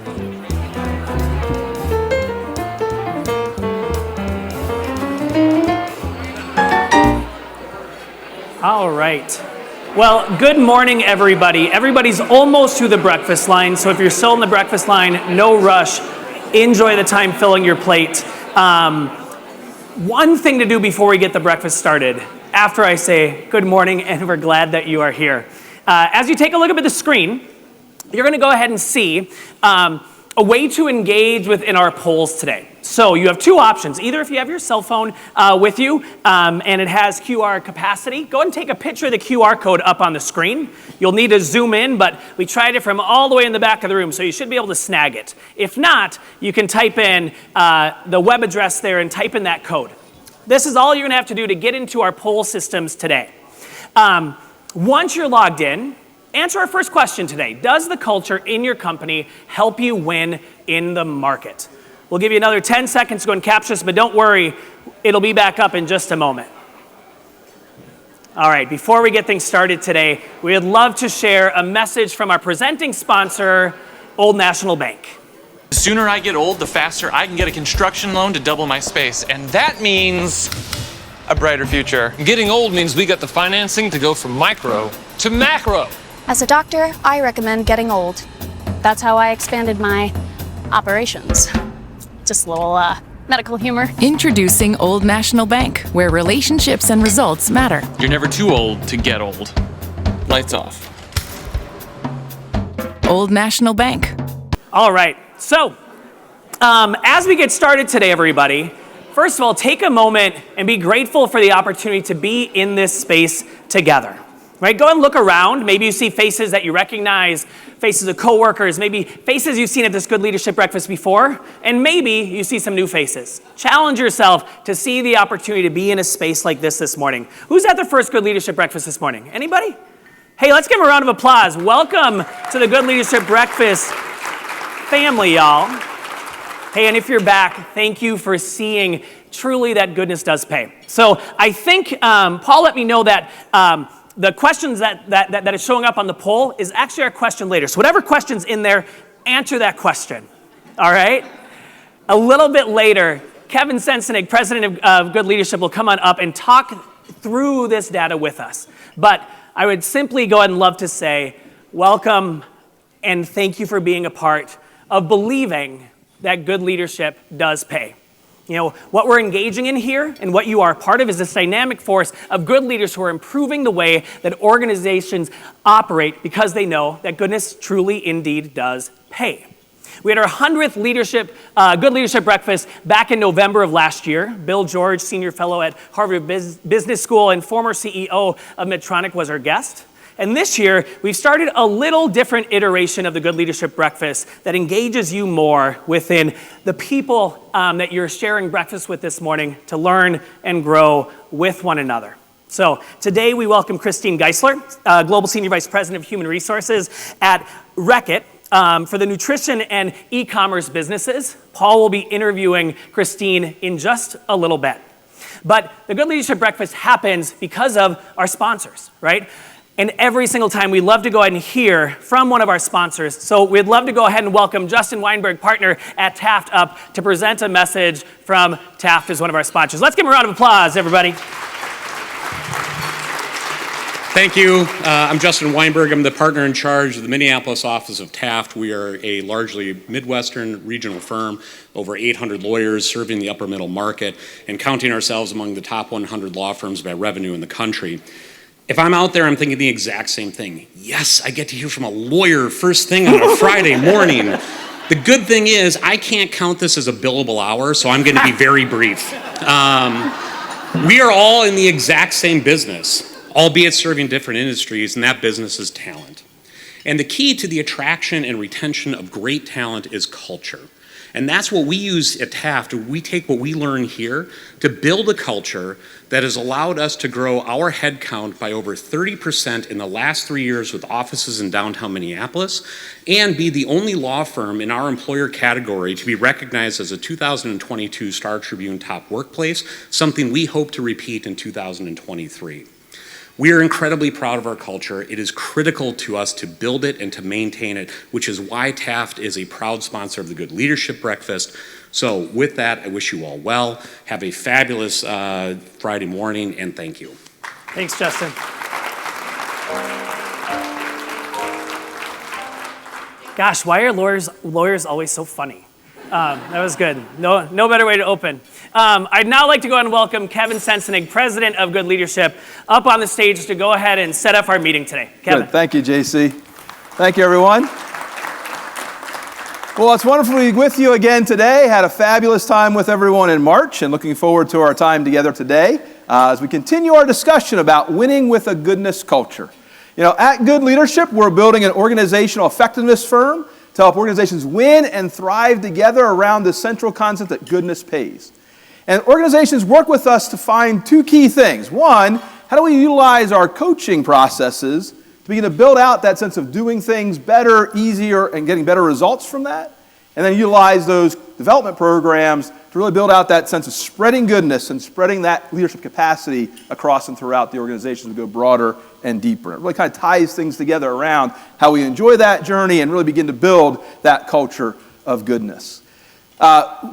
All right. Well, good morning, everybody. Everybody's almost to the breakfast line, so if you're still in the breakfast line, no rush. Enjoy the time filling your plate. One thing to do before we get the breakfast started, after I say good morning and we're glad that you are here. As you take a look up at the screen, you're going to go ahead and see a way to engage within our polls today. So you have two options. Either if you have your cell phone with you and it has QR capacity, go ahead and take a picture of the QR code up on the screen. You'll need to zoom in, but we tried it from all the way in the back of the room, so you should be able to snag it. If not, you can type in the web address there and type in that code. This is all you're going to have to do to get into our poll systems today. Once you're logged in, answer our first question today. Does the culture in your company help you win in the market? We'll give you another 10 seconds to go and capture this, but don't worry, it'll be back up in just a moment. All right, before we get things started today, we would love to share a message from our presenting sponsor, Old National Bank. The sooner I get old, the faster I can get a construction loan to double my space, and that means a brighter future. Getting old means we got the financing to go from micro to macro. As a doctor, I recommend getting old. That's how I expanded my operations. Just a little medical humor. Introducing Old National Bank, where relationships and results matter. You're never too old to get old. Lights off. Old National Bank. All right, so as we get started today, everybody, first of all, take a moment and be grateful for the opportunity to be in this space together. Right? Go and look around. Maybe you see faces that you recognize, faces of coworkers, maybe faces you've seen at this Good Leadership Breakfast before, and maybe you see some new faces. Challenge yourself to see the opportunity to be in a space like this morning. Who's at the first Good Leadership Breakfast this morning? Anybody? Hey, let's give them a round of applause. Welcome to the Good Leadership Breakfast family, y'all. Hey, and if you're back, thank you for seeing truly that goodness does pay. So I think Paul let me know that the questions that is showing up on the poll is actually our question later. So whatever question's in there, answer that question, all right? A little bit later, Kevin Sensenig, president of Good Leadership, will come on up and talk through this data with us. But I would simply go ahead and love to say, welcome and thank you for being a part of believing that good leadership does pay. You know, what we're engaging in here and what you are a part of is this dynamic force of good leaders who are improving the way that organizations operate because they know that goodness truly indeed does pay. We had our 100th Good Leadership Breakfast back in November of last year. Bill George, senior fellow at Harvard Business School and former CEO of Medtronic, was our guest. And this year, we've started a little different iteration of the Good Leadership Breakfast that engages you more within the people that you're sharing breakfast with this morning to learn and grow with one another. So today we welcome Christine Geissler, Global Senior Vice President of Human Resources at Reckitt for the nutrition and e-commerce businesses. Paul will be interviewing Christine in just a little bit. But the Good Leadership Breakfast happens because of our sponsors, right? And every single time, we love to go ahead and hear from one of our sponsors. So we'd love to go ahead and welcome Justin Weinberg, partner at Taft, up to present a message from Taft as one of our sponsors. Let's give him a round of applause, everybody. Thank you. I'm Justin Weinberg. I'm the partner in charge of the Minneapolis office of Taft. We are a largely Midwestern regional firm, over 800 lawyers serving the upper middle market and counting ourselves among the top 100 law firms by revenue in the country. If I'm out there, I'm thinking the exact same thing. Yes, I get to hear from a lawyer first thing on a Friday morning. The good thing is I can't count this as a billable hour, so I'm going to be very brief. We are all in the exact same business, albeit serving different industries, and that business is talent. And the key to the attraction and retention of great talent is culture. And that's what we use at Taft. We take what we learn here to build a culture that has allowed us to grow our headcount by over 30% in the last 3 years with offices in downtown Minneapolis, and be the only law firm in our employer category to be recognized as a 2022 Star Tribune Top Workplace, something we hope to repeat in 2023. We are incredibly proud of our culture. It is critical to us to build it and to maintain it, which is why Taft is a proud sponsor of the Good Leadership Breakfast. So with that, I wish you all well. Have a fabulous Friday morning, and thank you. Thanks, Justin. Gosh, why are lawyers always so funny? That was good. No better way to open. I'd now like to go ahead and welcome Kevin Sensenig, President of Good Leadership, up on the stage to go ahead and set up our meeting today. Kevin. Good. Thank you, JC. Thank you, everyone. Well, it's wonderful to be with you again today. Had a fabulous time with everyone in March and looking forward to our time together today as we continue our discussion about winning with a goodness culture. You know, at Good Leadership, we're building an organizational effectiveness firm to help organizations win and thrive together around the central concept that goodness pays. And organizations work with us to find two key things. One, how do we utilize our coaching processes to begin to build out that sense of doing things better, easier, and getting better results from that? And then utilize those development programs to really build out that sense of spreading goodness and spreading that leadership capacity across and throughout the organization to go broader and deeper. It really kind of ties things together around how we enjoy that journey and really begin to build that culture of goodness.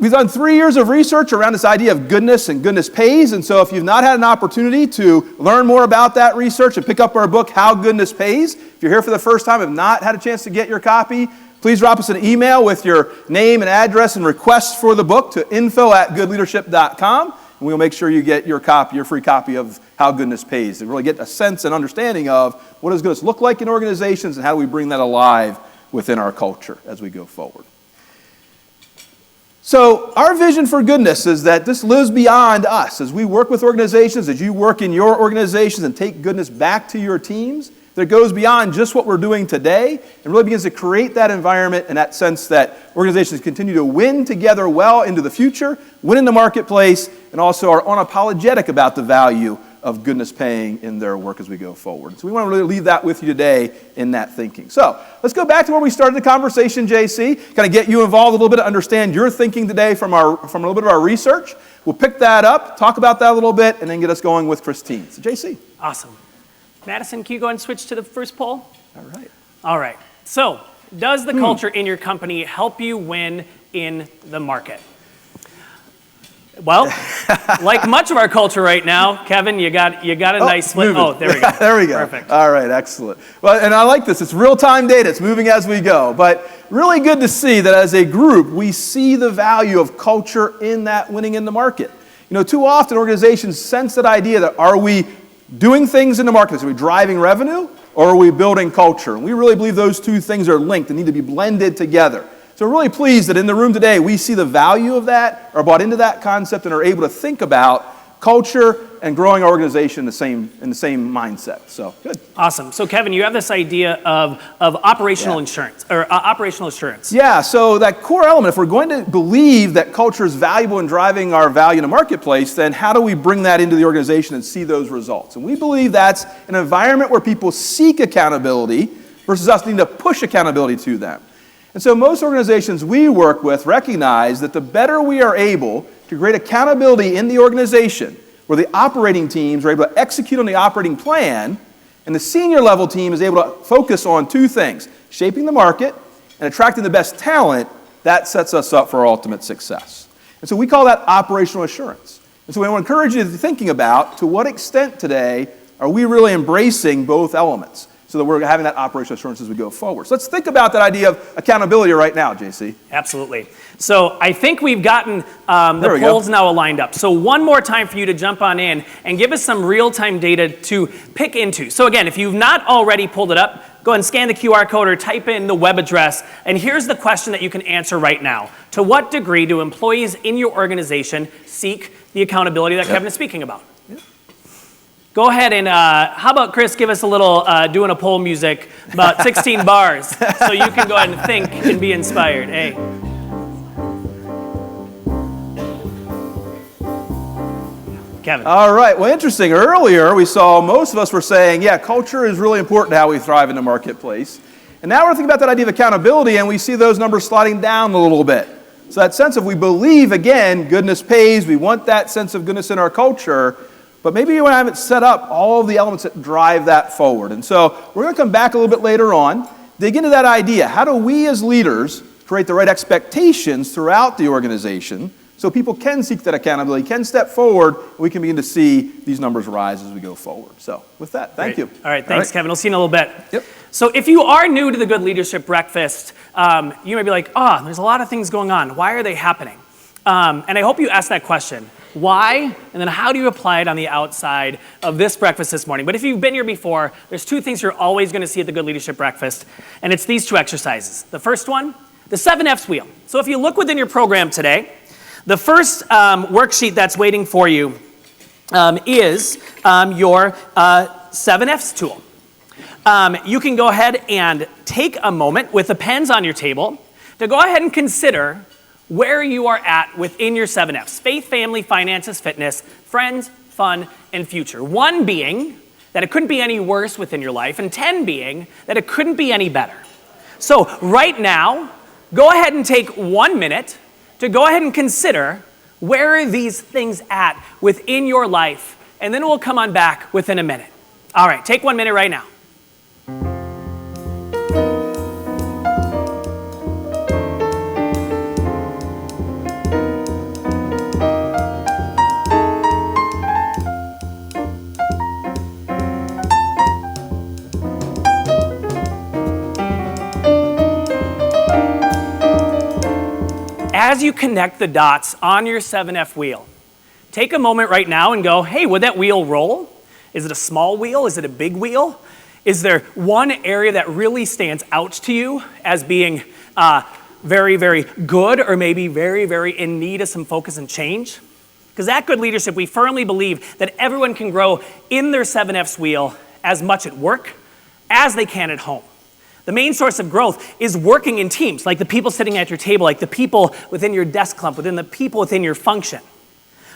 We've done 3 years of research around this idea of goodness and goodness pays, and so if you've not had an opportunity to learn more about that research and pick up our book, How Goodness Pays, if you're here for the first time and have not had a chance to get your copy, please drop us an email with your name and address and requests for the book to info@goodleadership.com, and we'll make sure you get your free copy of How Goodness Pays, and really get a sense and understanding of what does goodness look like in organizations and how do we bring that alive within our culture as we go forward. So our vision for goodness is that this lives beyond us. As we work with organizations, as you work in your organizations and take goodness back to your teams, that goes beyond just what we're doing today and really begins to create that environment and that sense that organizations continue to win together well into the future, win in the marketplace, and also are unapologetic about the value of goodness paying in their work as we go forward. So we want to really leave that with you today in that thinking. So let's go back to where we started the conversation, JC, kind of get you involved a little bit to understand your thinking today from a little bit of our research. We'll pick that up, talk about that a little bit, and then get us going with Christine. So JC. Awesome. Madison, can you go ahead and switch to the first poll? All So, right. does the culture in your company help you win in the market? Well, like much of our culture right now, Kevin, you got a nice split. Oh, there we go. There we go. Perfect. All right, excellent. Well, and I like this. It's real-time data. It's moving as we go. But really good to see that as a group, we see the value of culture in that winning in the market. You know, too often organizations sense that idea that are we doing things in the market? Are we driving revenue or are we building culture? And we really believe those two things are linked and need to be blended together. So we're really pleased that in the room today, we see the value of that, are bought into that concept, and are able to think about culture and growing our organization in the same mindset. So good. Awesome. So Kevin, you have this idea of operational insurance or operational assurance. Yeah. So that core element, if we're going to believe that culture is valuable in driving our value in the marketplace, then how do we bring that into the organization and see those results? And we believe that's an environment where people seek accountability versus us needing to push accountability to them. And so most organizations we work with recognize that the better we are able to create accountability in the organization, where the operating teams are able to execute on the operating plan, and the senior level team is able to focus on two things, shaping the market and attracting the best talent, that sets us up for our ultimate success. And so we call that operational assurance. And so we want to encourage you to thinking about to what extent today are we really embracing both elements, so that we're having that operational assurance as we go forward. So let's think about that idea of accountability right now, JC. Absolutely. So I think we've gotten the polls now aligned up. So one more time for you to jump on in and give us some real-time data to pick into. So again, if you've not already pulled it up, go ahead and scan the QR code or type in the web address. And here's the question that you can answer right now. To what degree do employees in your organization seek the accountability that Kevin is speaking about? Go ahead and, how about Chris give us a little doing a poll music, about 16 bars, so you can go ahead and think and be inspired. Hey. Kevin. All right, well, interesting. Earlier, we saw most of us were saying, yeah, culture is really important to how we thrive in the marketplace. And now we're thinking about that idea of accountability, and we see those numbers sliding down a little bit. So that sense of we believe, again, goodness pays, we want that sense of goodness in our culture, but maybe you haven't set up all of the elements that drive that forward. And so we're going to come back a little bit later on, dig into that idea. How do we as leaders create the right expectations throughout the organization so people can seek that accountability, can step forward, and we can begin to see these numbers rise as we go forward. So with that, thank you. All right, thanks, Kevin. We'll see you in a little bit. Yep. So if you are new to the Good Leadership Breakfast, you may be like, oh, there's a lot of things going on. Why are they happening? And I hope you ask that question. Why? And then how do you apply it on the outside of this breakfast this morning? But if you've been here before, there's two things you're always going to see at the Good Leadership Breakfast, and it's these two exercises. The first one, the 7 F's wheel. So if you look within your program today, the first worksheet that's waiting for you is your 7 F's tool. You can go ahead and take a moment with the pens on your table to go ahead and consider where you are at within your 7 F's. Faith, family, finances, fitness, friends, fun, and future. 1 being that it couldn't be any worse within your life, and 10 being that it couldn't be any better. So right now, go ahead and take 1 minute to go ahead and consider where are these things at within your life, and then we'll come on back within a minute. All right, take 1 minute right now. As you connect the dots on your 7F wheel, take a moment right now and go, hey, would that wheel roll? Is it a small wheel? Is it a big wheel? Is there one area that really stands out to you as being very, very good, or maybe very, very in need of some focus and change? Because at Good Leadership, we firmly believe that everyone can grow in their 7F's wheel as much at work as they can at home. The main source of growth is working in teams, like the people sitting at your table, like the people within your desk clump, within the people within your function,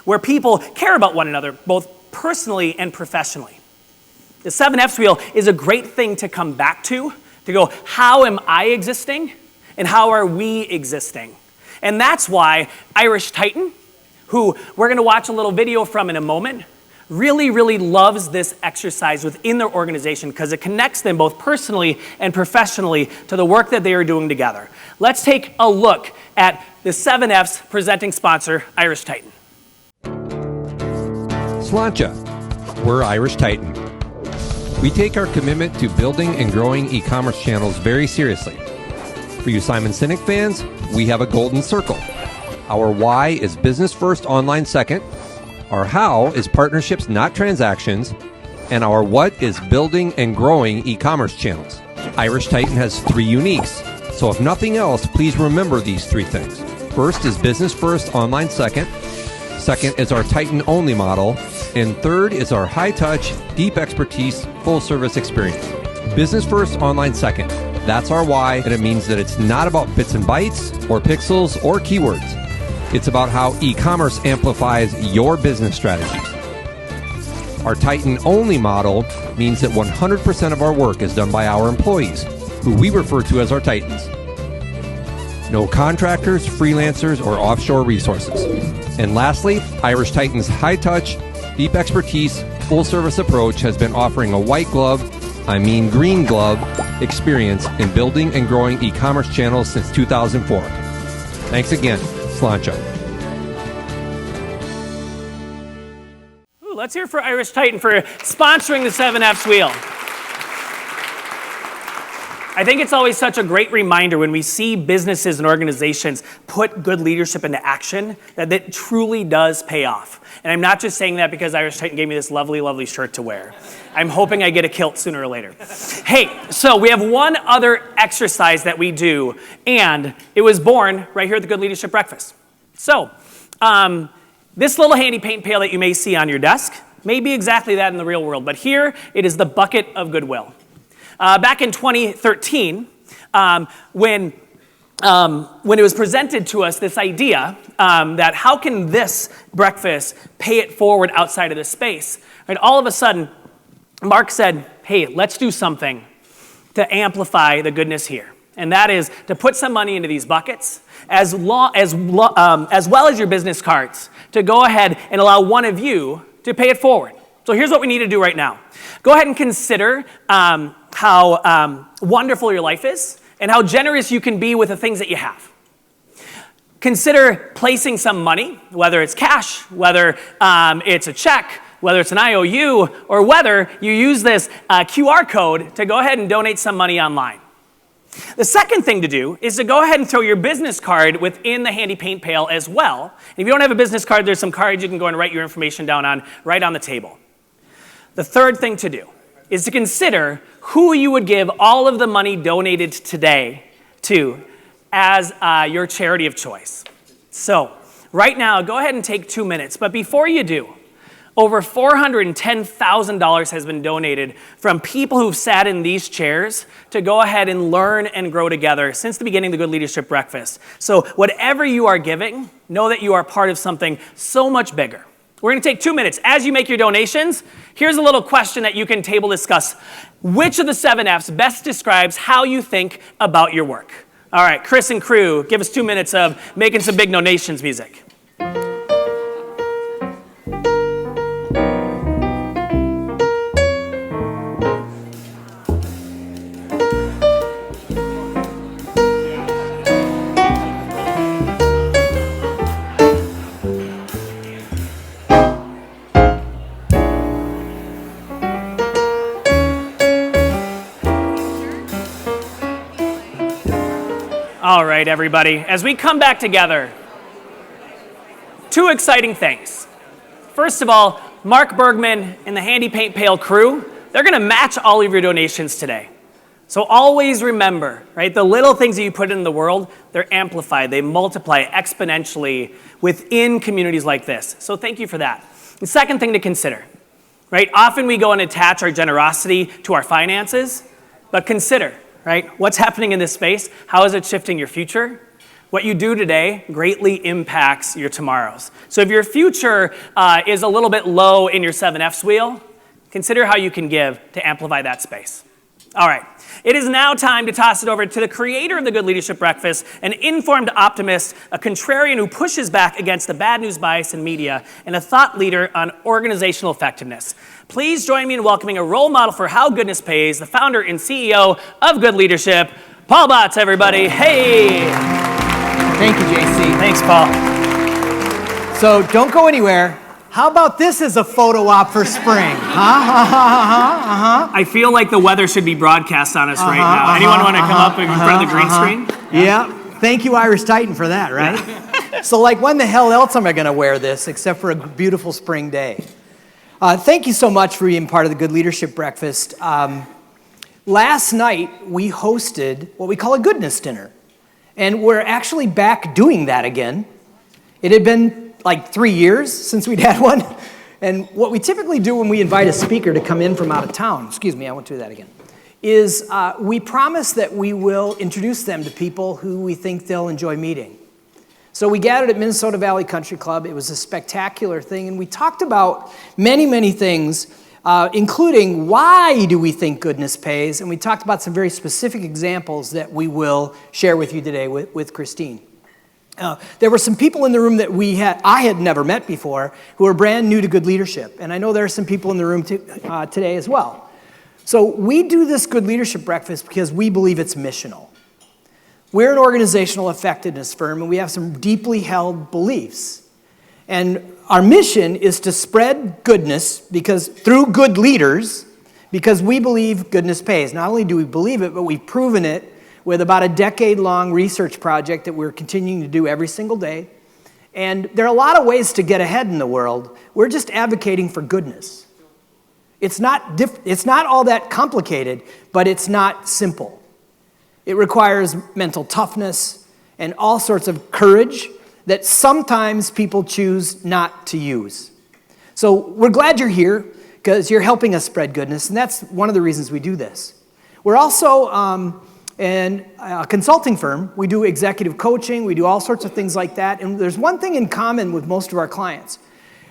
where people care about one another, both personally and professionally. The 7F's wheel is a great thing to come back to go, how am I existing, and how are we existing? And that's why Irish Titan, who we're going to watch a little video from in a moment, really, really loves this exercise within their organization because it connects them both personally and professionally to the work that they are doing together. Let's take a look at the 7F's presenting sponsor, Irish Titan. Sláinte, we're Irish Titan. We take our commitment to building and growing e-commerce channels very seriously. For you Simon Sinek fans, we have a golden circle. Our why is business first, online second. Our how is partnerships, not transactions. And our what is building and growing e-commerce channels. Irish Titan has 3 uniques. So if nothing else, please remember these 3 things. First is business first, online second. Second is our Titan only model. And third is our high touch, deep expertise, full service experience. Business first, online second. That's our why, and it means that it's not about bits and bytes or pixels or keywords. It's about how e-commerce amplifies your business strategies. Our Titan-only model means that 100% of our work is done by our employees, who we refer to as our Titans. No contractors, freelancers, or offshore resources. And lastly, Irish Titan's high-touch, deep expertise, full-service approach has been offering a white glove, green glove, experience in building and growing e-commerce channels since 2004. Thanks again. Sláinte. Let's hear for Irish Titan for sponsoring the 7F's wheel. I think it's always such a great reminder when we see businesses and organizations put good leadership into action that it truly does pay off. And I'm not just saying that because Irish Titan gave me this lovely, lovely shirt to wear. I'm hoping I get a kilt sooner or later. Hey, so we have one other exercise that we do, and it was born right here at the Good Leadership Breakfast. So, this little handy paint pail that you may see on your desk may be exactly that in the real world, but here it is the bucket of goodwill. Back in 2013, when it was presented to us, this idea that how can this breakfast pay it forward outside of this space, right? All of a sudden, Mark said, hey, let's do something to amplify the goodness here. And that is to put some money into these buckets, as well as your business cards, to go ahead and allow one of you to pay it forward. So here's what we need to do right now. Go ahead and consider how wonderful your life is and how generous you can be with the things that you have. Consider placing some money, whether it's cash, whether it's a check, whether it's an IOU, or whether you use this QR code to go ahead and donate some money online. The second thing to do is to go ahead and throw your business card within the handy paint pail as well. And if you don't have a business card, there's some cards you can go and write your information down on right on the table. The third thing to do is to consider who you would give all of the money donated today to as your charity of choice. So right now, go ahead and take 2 minutes. But before you do, over $410,000 has been donated from people who've sat in these chairs to go ahead and learn and grow together since the beginning of the Good Leadership Breakfast. So whatever you are giving, know that you are part of something so much bigger. We're going to take 2 minutes. As you make your donations, here's a little question that you can table discuss. Which of the 7 F's best describes how you think about your work? All right, Chris and crew, give us 2 minutes of making some big donations music. All right, everybody, as we come back together, 2 exciting things. First of all, Mark Bergman and the Handy Paint Pail crew, they're gonna match all of your donations today. So always remember, right, the little things that you put in the world, they're amplified, they multiply exponentially within communities like this. So thank you for that. The second thing to consider, right, often we go and attach our generosity to our finances, but consider, right? What's happening in this space? How is it shifting your future? What you do today greatly impacts your tomorrows. So if your future is a little bit low in your 7F's wheel, consider how you can give to amplify that space. All right, it is now time to toss it over to the creator of the Good Leadership Breakfast, an informed optimist, a contrarian who pushes back against the bad news bias in media, and a thought leader on organizational effectiveness. Please join me in welcoming a role model for how goodness pays, the founder and CEO of Good Leadership, Paul Botts, everybody. Hey! Thank you, JC. Thanks, Paul. So don't go anywhere. How about this as a photo op for spring? I feel like the weather should be broadcast on us right now. Anyone want to come up in front of the green screen? Yeah. Thank you, Irish Titan, for that, right? So like, when the hell else am I going to wear this except for a beautiful spring day? Thank you so much for being part of the Good Leadership Breakfast. Last night, we hosted what we call a goodness dinner. And we're actually back doing that again. It had been like 3 years since we'd had one. And what we typically do when we invite a speaker to come in from out of town, excuse me, I won't do that again, is we promise that we will introduce them to people who we think they'll enjoy meeting. So we gathered at Minnesota Valley Country Club. It was a spectacular thing, and we talked about many, many things, including why do we think goodness pays, and we talked about some very specific examples that we will share with you today with Christine. There were some people in the room that I had never met before who are brand new to Good Leadership, and I know there are some people in the room today as well. So we do this Good Leadership Breakfast because we believe it's missional. We're an organizational effectiveness firm, and we have some deeply held beliefs. And our mission is to spread goodness through good leaders, because we believe goodness pays. Not only do we believe it, but we've proven it with about a decade-long research project that we're continuing to do every single day. And there are a lot of ways to get ahead in the world. We're just advocating for goodness. It's not all that complicated, but it's not simple. It requires mental toughness and all sorts of courage that sometimes people choose not to use. So we're glad you're here because you're helping us spread goodness, and that's one of the reasons we do this. We're also a consulting firm. We do executive coaching. We do all sorts of things like that. And there's one thing in common with most of our clients.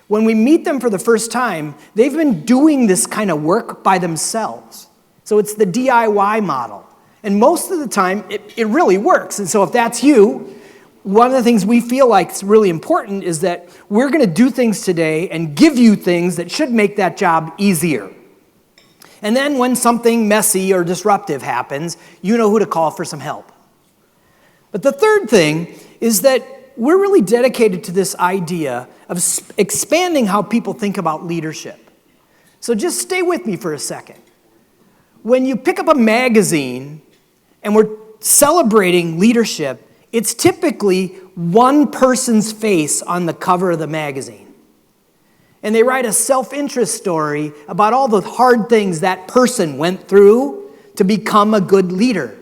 When we meet them for the first time, they've been doing this kind of work by themselves. So it's the DIY model. And most of the time, it really works. And so if that's you, one of the things we feel like is really important is that we're going to do things today and give you things that should make that job easier. And then when something messy or disruptive happens, you know who to call for some help. But the third thing is that we're really dedicated to this idea of expanding how people think about leadership. So just stay with me for a second. When you pick up a magazine and we're celebrating leadership, it's typically one person's face on the cover of the magazine. And they write a self-interest story about all the hard things that person went through to become a good leader.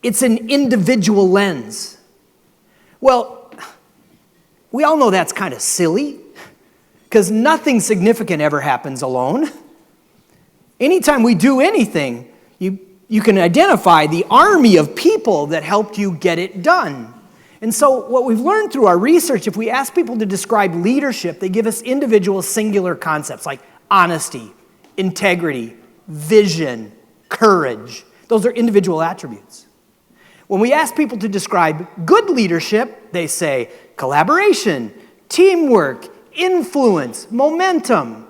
It's an individual lens. Well, we all know that's kind of silly, because nothing significant ever happens alone. Anytime we do anything, you can identify the army of people that helped you get it done. And so what we've learned through our research, if we ask people to describe leadership, they give us individual singular concepts like honesty, integrity, vision, courage. Those are individual attributes. When we ask people to describe good leadership, they say collaboration, teamwork, influence, momentum.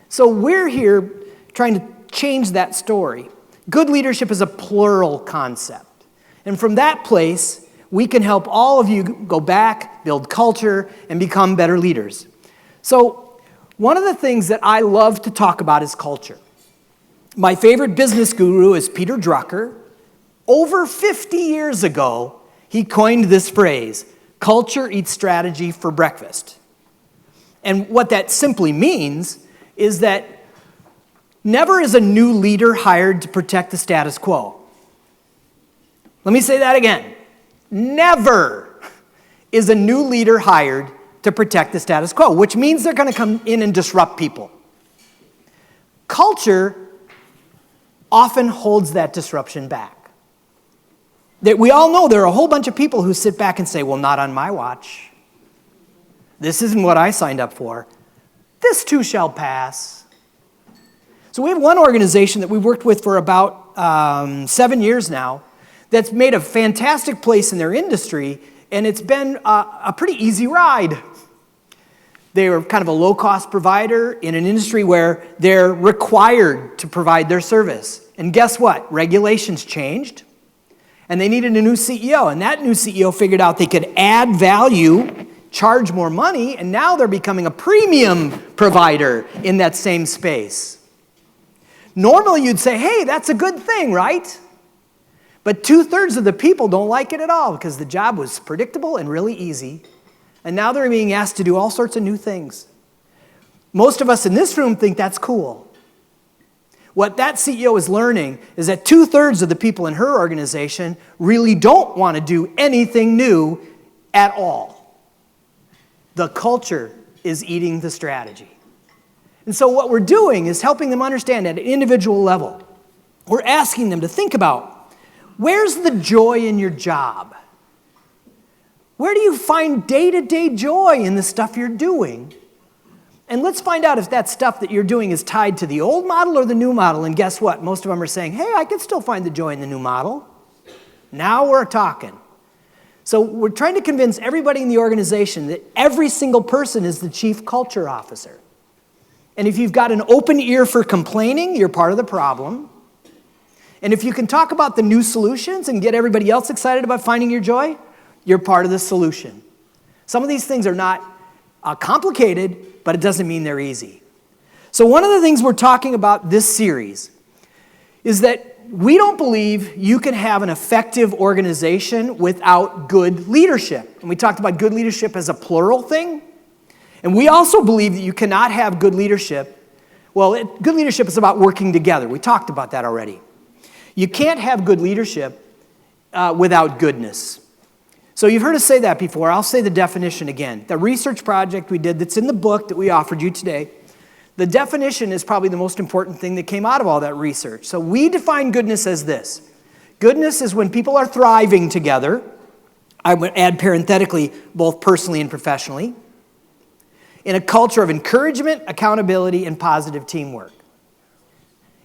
So we're here trying to change that story. Good leadership is a plural concept. And from that place, we can help all of you go back, build culture, and become better leaders. So one of the things that I love to talk about is culture. My favorite business guru is Peter Drucker. Over 50 years ago, he coined this phrase, culture eats strategy for breakfast. And what that simply means is that never is a new leader hired to protect the status quo. Let me say that again. Never is a new leader hired to protect the status quo, which means they're going to come in and disrupt people. Culture often holds that disruption back. We all know there are a whole bunch of people who sit back and say, well, not on my watch. This isn't what I signed up for. This too shall pass. So we have one organization that we've worked with for about 7 years now that's made a fantastic place in their industry, and it's been a pretty easy ride. They are kind of a low-cost provider in an industry where they're required to provide their service. And guess what? Regulations changed, and they needed a new CEO, and that new CEO figured out they could add value, charge more money, and now they're becoming a premium provider in that same space. Normally you'd say, hey, that's a good thing, right? But 2/3 of the people don't like it at all because the job was predictable and really easy. And now they're being asked to do all sorts of new things. Most of us in this room think that's cool. What that CEO is learning is that 2/3 of the people in her organization really don't want to do anything new at all. The culture is eating the strategy. And so what we're doing is helping them understand at an individual level. We're asking them to think about, where's the joy in your job? Where do you find day-to-day joy in the stuff you're doing? And let's find out if that stuff that you're doing is tied to the old model or the new model. And guess what? Most of them are saying, hey, I can still find the joy in the new model. Now we're talking. So we're trying to convince everybody in the organization that every single person is the chief culture officer. And if you've got an open ear for complaining, you're part of the problem. And if you can talk about the new solutions and get everybody else excited about finding your joy, you're part of the solution. Some of these things are not complicated, but it doesn't mean they're easy. So one of the things we're talking about this series is that we don't believe you can have an effective organization without good leadership. And we talked about good leadership as a plural thing. And we also believe that you cannot have good leadership. Well, good leadership is about working together. We talked about that already. You can't have good leadership without goodness. So you've heard us say that before. I'll say the definition again. The research project we did that's in the book that we offered you today, the definition is probably the most important thing that came out of all that research. So we define goodness as this. Goodness is when people are thriving together. I would add parenthetically, both personally and professionally, in a culture of encouragement, accountability, and positive teamwork.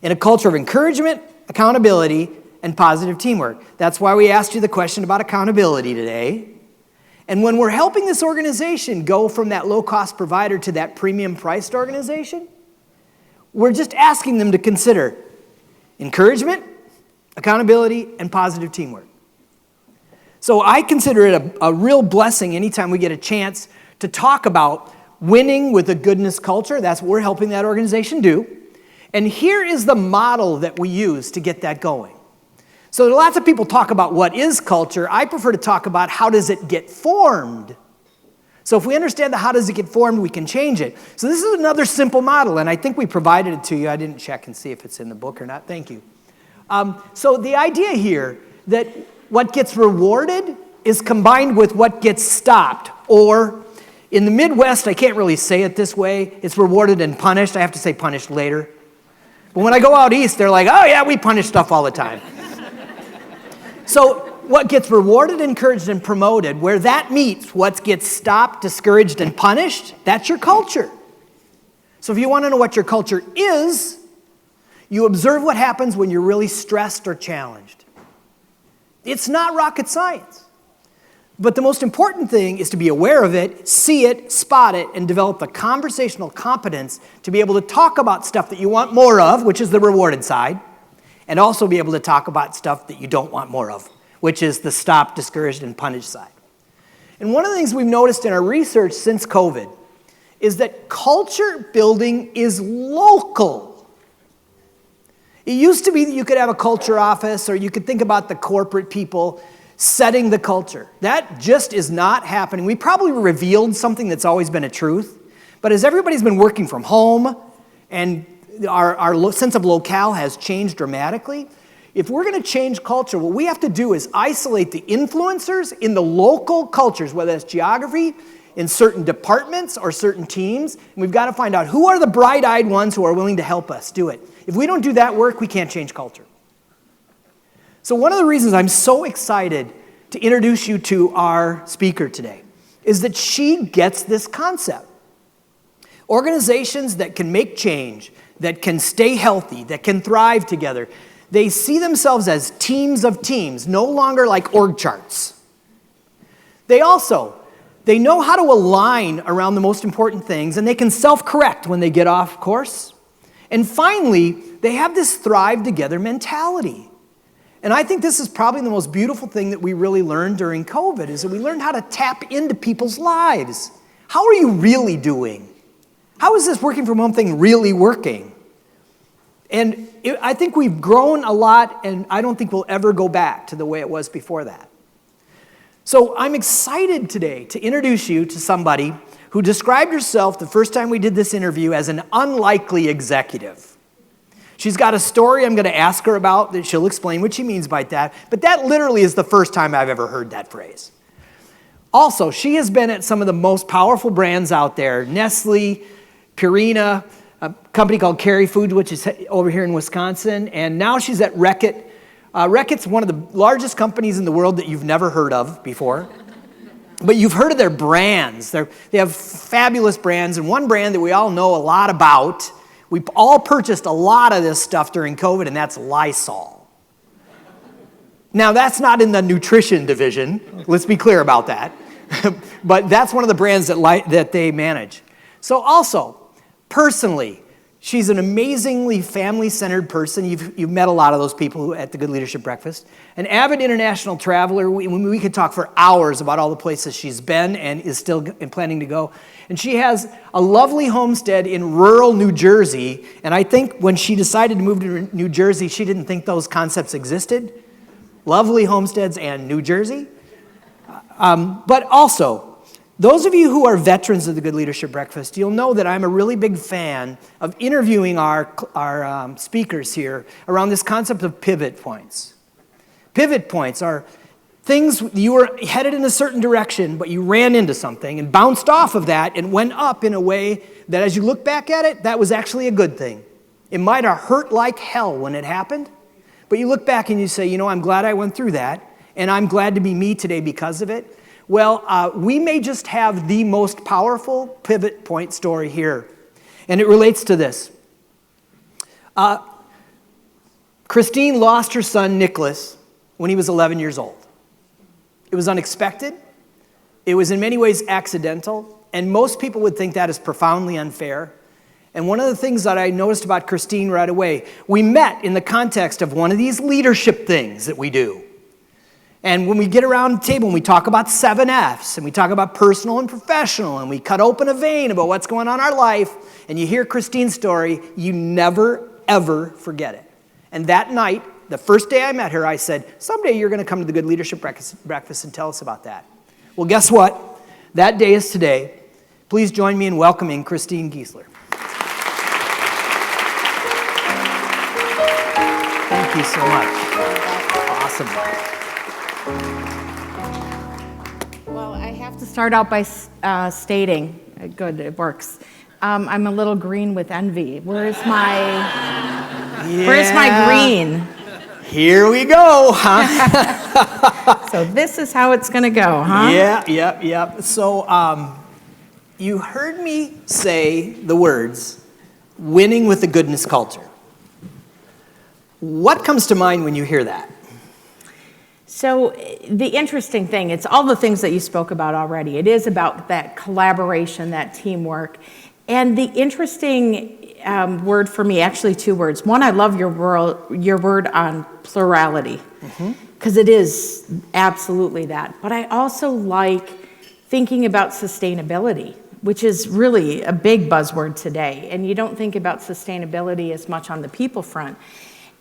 In a culture of encouragement, accountability, and positive teamwork. That's why we asked you the question about accountability today. And when we're helping this organization go from that low-cost provider to that premium-priced organization, we're just asking them to consider encouragement, accountability, and positive teamwork. So I consider it a real blessing anytime we get a chance to talk about winning with a goodness culture. That's what we're helping that organization do. And here is the model that we use to get that going. So lots of people talk about what is culture. I prefer to talk about how does it get formed. So if we understand the how does it get formed, we can change it. So this is another simple model, and I think we provided it to you. I didn't check and see if it's in the book or not. Thank you. So the idea here that what gets rewarded is combined with what gets stopped. Or in the Midwest, I can't really say it this way. It's rewarded and punished. I have to say punished later. But when I go out east, they're like, oh yeah, we punish stuff all the time. So what gets rewarded, encouraged, and promoted, where that meets what gets stopped, discouraged, and punished, that's your culture. So if you want to know what your culture is, you observe what happens when you're really stressed or challenged. It's not rocket science. But the most important thing is to be aware of it, see it, spot it, and develop the conversational competence to be able to talk about stuff that you want more of, which is the rewarded side, and also be able to talk about stuff that you don't want more of, which is the stopped, discouraged, and punished side. And one of the things we've noticed in our research since COVID is that culture building is local. It used to be that you could have a culture office, or you could think about the corporate people setting the culture. That just is not happening. We probably revealed something that's always been a truth, but as everybody's been working from home and our sense of locale has changed dramatically, if we're going to change culture, what we have to do is isolate the influencers in the local cultures, whether it's geography, in certain departments or certain teams, and we've got to find out who are the bright-eyed ones who are willing to help us do it. If we don't do that work, we can't change culture. So one of the reasons I'm so excited to introduce you to our speaker today is that she gets this concept. Organizations that can make change, that can stay healthy, that can thrive together, they see themselves as teams of teams, no longer like org charts. They know how to align around the most important things, and they can self-correct when they get off course. And finally, they have this thrive together mentality. And I think this is probably the most beautiful thing that we really learned during COVID, is that we learned how to tap into people's lives. How are you really doing? How is this working from home thing really working? And I think we've grown a lot, and I don't think we'll ever go back to the way it was before that. So I'm excited today to introduce you to somebody who described herself the first time we did this interview as an unlikely executive. She's got a story I'm going to ask her about that she'll explain what she means by that, but that literally is the first time I've ever heard that phrase. Also, she has been at some of the most powerful brands out there, Nestle, Purina, a company called Carry Foods, which is over here in Wisconsin, and now she's at Reckitt. Reckitt's one of the largest companies in the world that you've never heard of before, but you've heard of their brands. They have fabulous brands, and one brand that we all know a lot about, we all purchased a lot of this stuff during COVID, and that's Lysol. Now, that's not in the nutrition division. Let's be clear about that. But that's one of the brands that they manage. So also, personally, she's an amazingly family-centered person. You've met a lot of those people at the Good Leadership Breakfast. An avid international traveler. We could talk for hours about all the places she's been and is still planning to go. And she has a lovely homestead in rural New Jersey. And I think when she decided to move to New Jersey, she didn't think those concepts existed. Lovely homesteads and New Jersey. But also, those of you who are veterans of the Good Leadership Breakfast, you'll know that I'm a really big fan of interviewing our speakers here around this concept of pivot points. Pivot points are things you were headed in a certain direction, but you ran into something and bounced off of that and went up in a way that as you look back at it, that was actually a good thing. It might have hurt like hell when it happened, but you look back and you say, you know, I'm glad I went through that, and I'm glad to be me today because of it. Well, we may just have the most powerful pivot point story here, and it relates to this. Christine lost her son, Nicholas, when he was 11 years old. It was unexpected, It was in many ways accidental, and most people would think that is profoundly unfair. And one of the things that I noticed about Christine right away, we met in the context of one of these leadership things that we do. And when we get around the table and we talk about 7 F's, and we talk about personal and professional, and we cut open a vein about what's going on in our life, and you hear Christine's story, you never, ever forget it. And that night, the first day I met her, I said, someday you're going to come to the Good Leadership Breakfast and tell us about that. Well, guess what? That day is today. Please join me in welcoming Christine Geissler. Thank you so much. Awesome. Well, I have to start out by stating, good, it works. I'm a little green with envy. Where's my green? Here we go, huh? So this is how it's going to go, huh? Yeah. So you heard me say the words, winning with a goodness culture. What comes to mind when you hear that? So the interesting thing, it's all the things that you spoke about already. It is about that collaboration, that teamwork. And the interesting word for me, actually 2 words. One, I love your word on plurality, because it is absolutely that. But I also like thinking about sustainability, which is really a big buzzword today. And you don't think about sustainability as much on the people front.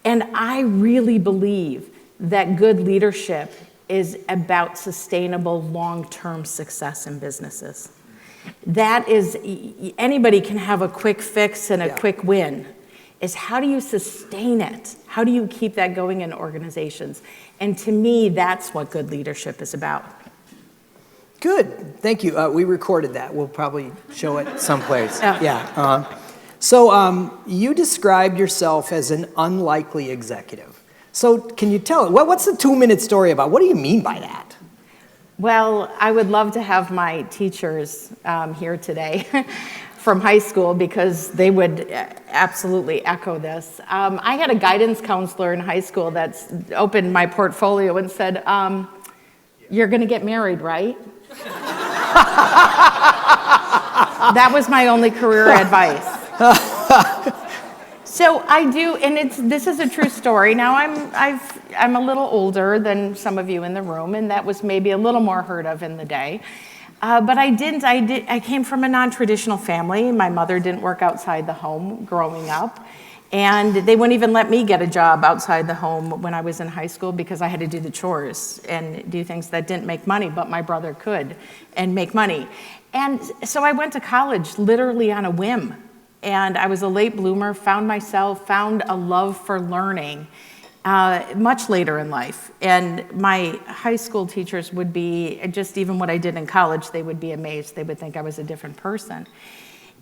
And I really believe that good leadership is about sustainable long-term success in businesses. That is, anybody can have a quick fix and a quick win. Is how do you sustain it? How do you keep that going in organizations? And to me, that's what good leadership is about. Good, thank you. We recorded that. We'll probably show it someplace. So you described yourself as an unlikely executive. So can you tell it, what's the 2-minute story about? What do you mean by that? Well, I would love to have my teachers here today from high school, because they would absolutely echo this. I had a guidance counselor in high school that's opened my portfolio and said, you're going to get married, right? That was my only career advice. So I do, and this is a true story. Now I'm a little older than some of you in the room, and that was maybe a little more heard of in the day. But I came from a non-traditional family. My mother didn't work outside the home growing up, and they wouldn't even let me get a job outside the home when I was in high school, because I had to do the chores and do things that didn't make money, but my brother could and make money. And so I went to college literally on a whim. And I was a late bloomer, found a love for learning much later in life. And my high school teachers would be, just even what I did in college, they would be amazed. They would think I was a different person.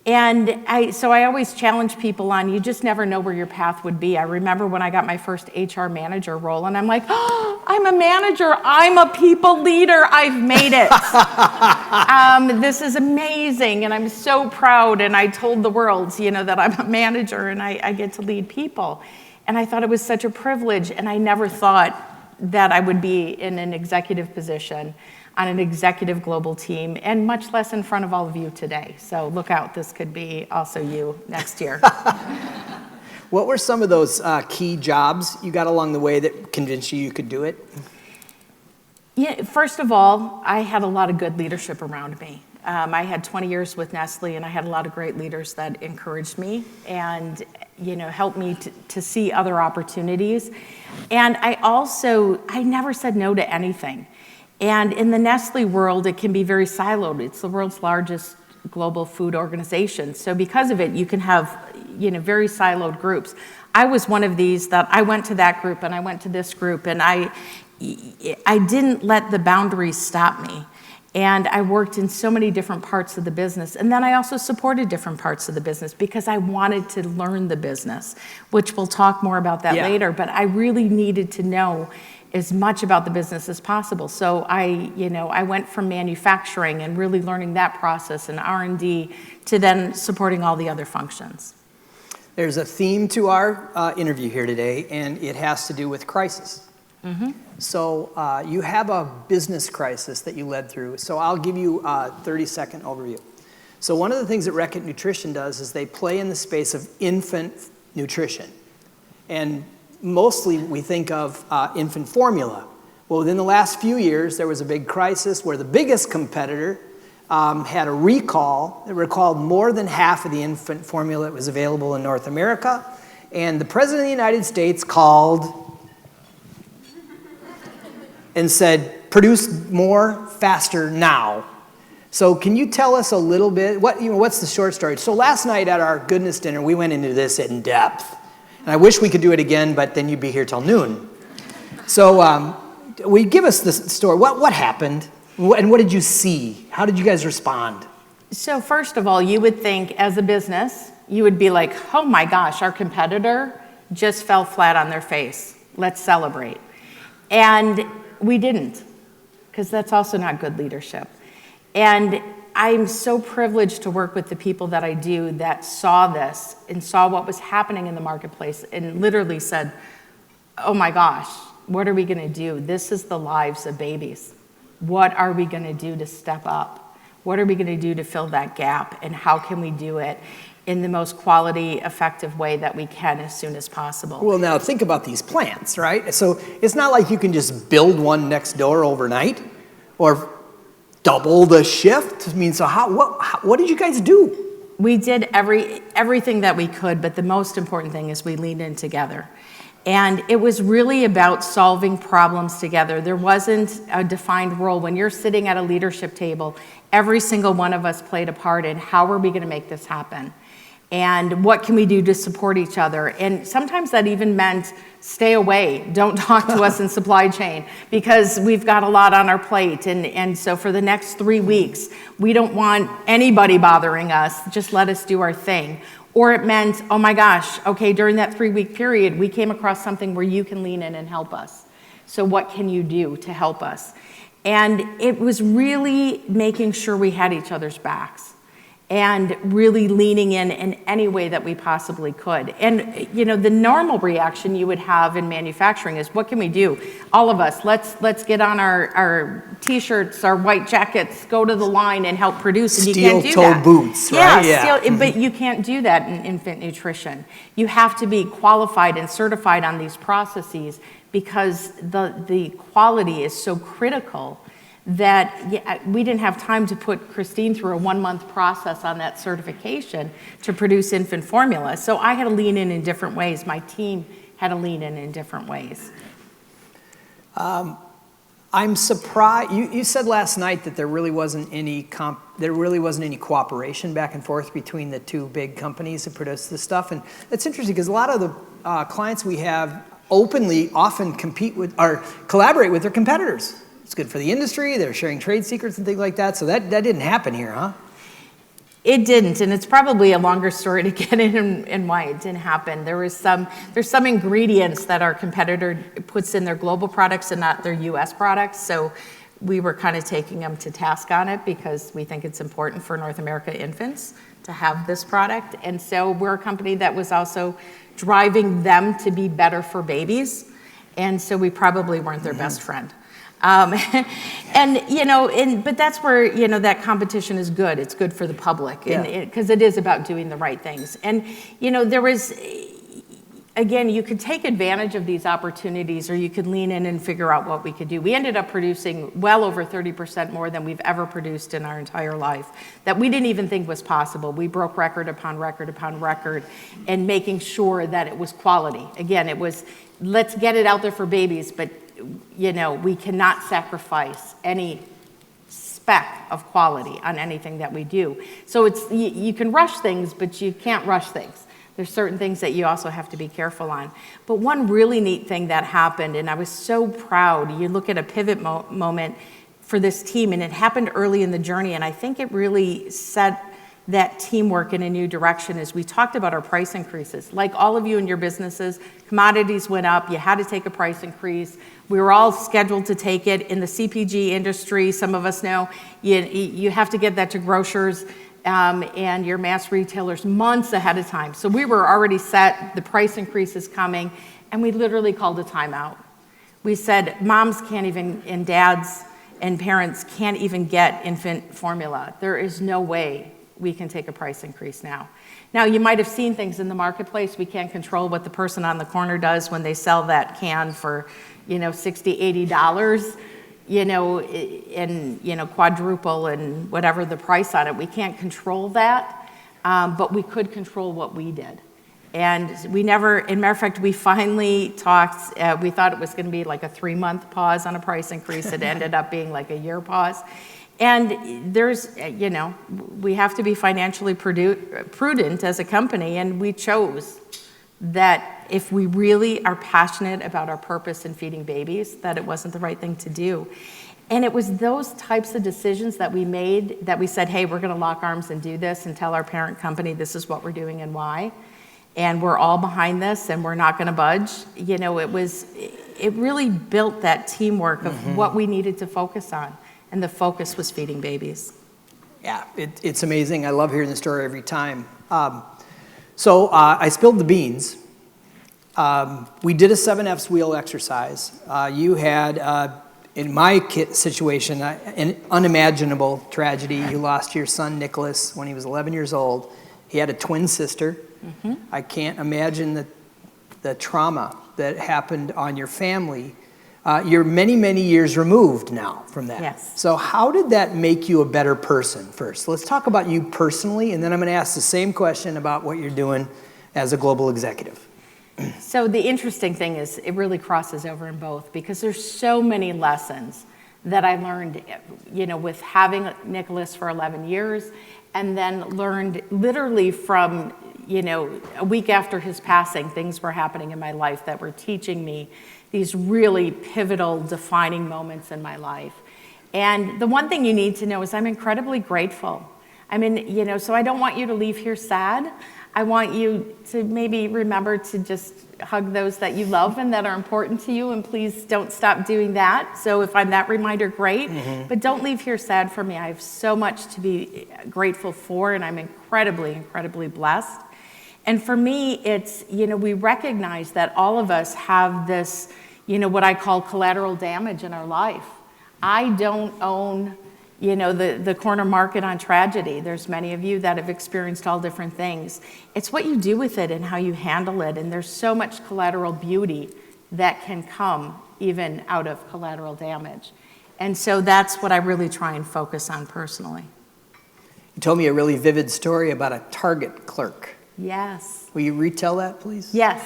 And so I always challenge people on, you just never know where your path would be. I remember when I got my first HR manager role, and I'm like, oh, I'm a manager, I'm a people leader, I've made it. This is amazing, and I'm so proud, and I told the world, that I'm a manager and I get to lead people. And I thought it was such a privilege, and I never thought that I would be in an executive position on an executive global team, and much less in front of all of you today. So look out, this could be also you next year. What were some of those key jobs you got along the way that convinced you could do it? Yeah, first of all, I had a lot of good leadership around me. I had 20 years with Nestle, and I had a lot of great leaders that encouraged me and helped me to see other opportunities. And I never said no to anything. And in the Nestle world, it can be very siloed. It's the world's largest global food organization. So because of it, you can have, very siloed groups. I was one of these that I went to that group and I went to this group, and I didn't let the boundaries stop me. And I worked in so many different parts of the business. And then I also supported different parts of the business because I wanted to learn the business, which we'll talk more about that later. But I really needed to know as much about the business as possible. So I went from manufacturing and really learning that process and R&D to then supporting all the other functions. There's a theme to our interview here today, and it has to do with crisis. So you have a business crisis that you led through. So I'll give you a 30-second overview. So one of the things that Reckitt Nutrition does is they play in the space of infant nutrition. And mostly we think of infant formula. Well, within the last few years, there was a big crisis where the biggest competitor had a recall that recalled more than half of the infant formula that was available in North America. And the President of the United States called and said, produce more, faster, now. So can you tell us a little bit, what's the short story? So last night at our goodness dinner, we went into this in depth. And I wish we could do it again, but then you'd be here till noon. So give us the story. What happened? And what did you see? How did you guys respond? So first of all, you would think as a business, you would be like, oh my gosh, our competitor just fell flat on their face. Let's celebrate. And we didn't, because that's also not good leadership. And I'm so privileged to work with the people that I do that saw this and saw what was happening in the marketplace and literally said, oh my gosh, what are we going to do? This is the lives of babies. What are we going to do to step up? What are we going to do to fill that gap? And how can we do it in the most quality, effective way that we can as soon as possible? Well, now think about these plants, right? So it's not like you can just build one next door overnight or double the shift. I mean, so what did you guys do? We did everything that we could, but the most important thing is we leaned in together. And it was really about solving problems together. There wasn't a defined role. When you're sitting at a leadership table, every single one of us played a part in how are we going to make this happen? And what can we do to support each other? And sometimes that even meant stay away, don't talk to us in supply chain, because we've got a lot on our plate. And so for the next 3 weeks, we don't want anybody bothering us, just let us do our thing. Or it meant, oh my gosh, okay, during that 3-week period, we came across something where you can lean in and help us. So what can you do to help us? And it was really making sure we had each other's backs and really leaning in any way that we possibly could. And the normal reaction you would have in manufacturing is, what can we do? All of us, let's get on our t-shirts, our white jackets, go to the line and help produce. And you can't do that. Steel-toe boots, right? Yeah, but you can't do that in infant nutrition. You have to be qualified and certified on these processes because the quality is so critical that we didn't have time to put Christine through a 1-month process on that certification to produce infant formula. So I had to lean in different ways. My team had to lean in different ways. I'm surprised. You said last night that there really wasn't any cooperation back and forth between the two big companies that produce this stuff, and that's interesting because a lot of the clients we have openly often compete with or collaborate with their competitors. It's good for the industry. They're sharing trade secrets and things like that. So that didn't happen here, huh? It didn't, and it's probably a longer story to get in why it didn't happen. There's some ingredients that our competitor puts in their global products and not their U.S. products. So we were kind of taking them to task on it because we think it's important for North America infants to have this product. And so we're a company that was also driving them to be better for babies. And so we probably weren't their best friend. But that's where, that competition is good. It's good for the public because it is about doing the right things. And, there was, again, you could take advantage of these opportunities or you could lean in and figure out what we could do. We ended up producing well over 30% more than we've ever produced in our entire life that we didn't even think was possible. We broke record upon record upon record and making sure that it was quality. Again, it was, let's get it out there for babies, but we cannot sacrifice any speck of quality on anything that we do. So you can rush things, but you can't rush things. There's certain things that you also have to be careful on. But one really neat thing that happened, and I was so proud, you look at a pivot moment for this team, and it happened early in the journey, and I think it really set that teamwork in a new direction as we talked about our price increases. Like all of you in your businesses, commodities went up, you had to take a price increase. We were all scheduled to take it. In the CPG industry, some of us know, you have to get that to grocers and your mass retailers months ahead of time. So we were already set, the price increase is coming, and we literally called a timeout. We said moms can't even, and dads and parents can't even get infant formula. There is no way we can take a price increase now. Now, you might have seen things in the marketplace. We can't control what the person on the corner does when they sell that can for, $60, $80, and, quadruple and whatever the price on it. We can't control that, but we could control what we did. And we never, in matter of fact, we finally talked, we thought it was going to be like a 3-month pause on a price increase. It ended up being like a year pause. And there's, we have to be financially prudent as a company, and we chose that if we really are passionate about our purpose in feeding babies, that it wasn't the right thing to do. And it was those types of decisions that we made that we said, hey, we're going to lock arms and do this and tell our parent company this is what we're doing and why. And we're all behind this and we're not going to budge. It really built that teamwork of what we needed to focus on. And the focus was feeding babies. Yeah, it's amazing. I love hearing the story every time. So I spilled the beans. We did a 7F's wheel exercise. You had, in my situation, an unimaginable tragedy. You lost your son, Nicholas, when he was 11 years old. He had a twin sister. I can't imagine the trauma that happened on your family. You're many, many years removed now from that. Yes. So how did that make you a better person first? Let's talk about you personally, and then I'm going to ask the same question about what you're doing as a global executive. So the interesting thing is it really crosses over in both, because there's so many lessons that I learned, with having Nicholas for 11 years, and then learned literally from, a week after his passing, things were happening in my life that were teaching me these really pivotal, defining moments in my life. And the one thing you need to know is I'm incredibly grateful. So I don't want you to leave here sad. I want you to maybe remember to just hug those that you love and that are important to you, and please don't stop doing that. So if I'm that reminder, great. But don't leave here sad for me. I have so much to be grateful for, and I'm incredibly, incredibly blessed. And for me, it's, we recognize that all of us have this, what I call collateral damage in our life. I don't own, the corner market on tragedy. There's many of you that have experienced all different things. It's what you do with it and how you handle it. And there's so much collateral beauty that can come even out of collateral damage. And so that's what I really try and focus on personally. You told me a really vivid story about a Target clerk. Yes. Will you retell that, please? Yes.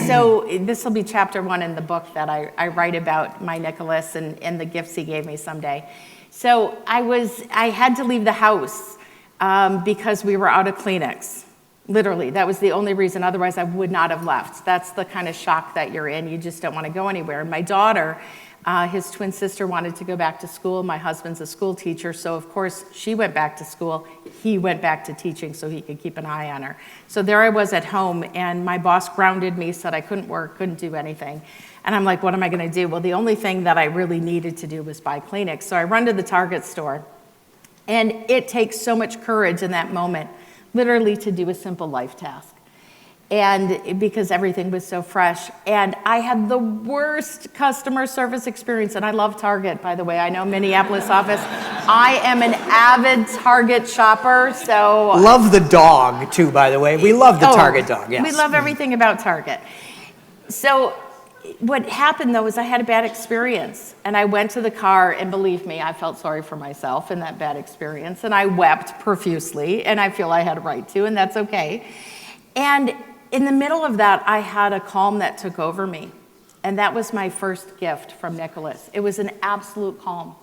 So this will be chapter 1 in the book that I write about my Nicholas and the gifts he gave me someday. So I had to leave the house because we were out of Kleenex. Literally, that was the only reason. Otherwise, I would not have left. That's the kind of shock that you're in. You just don't want to go anywhere. And my daughter, his twin sister, wanted to go back to school. My husband's a school teacher, so of course she went back to school. He went back to teaching so he could keep an eye on her. So there I was at home, and my boss grounded me, said I couldn't work, couldn't do anything. And I'm like, what am I going to do? Well, the only thing that I really needed to do was buy Kleenex. So I run to the Target store, and it takes so much courage in that moment, literally, to do a simple life task. And because everything was so fresh. And I had the worst customer service experience. And I love Target, by the way. I know Minneapolis office. I am an avid Target shopper, so. Love the dog, too, by the way. We love the Target dog, yes. We love everything about Target. So what happened, though, is I had a bad experience. And I went to the car, and believe me, I felt sorry for myself in that bad experience. And I wept profusely, and I feel I had a right to, and that's okay. And in the middle of that, I had a calm that took over me. And that was my first gift from Nicholas. It was an absolute calm.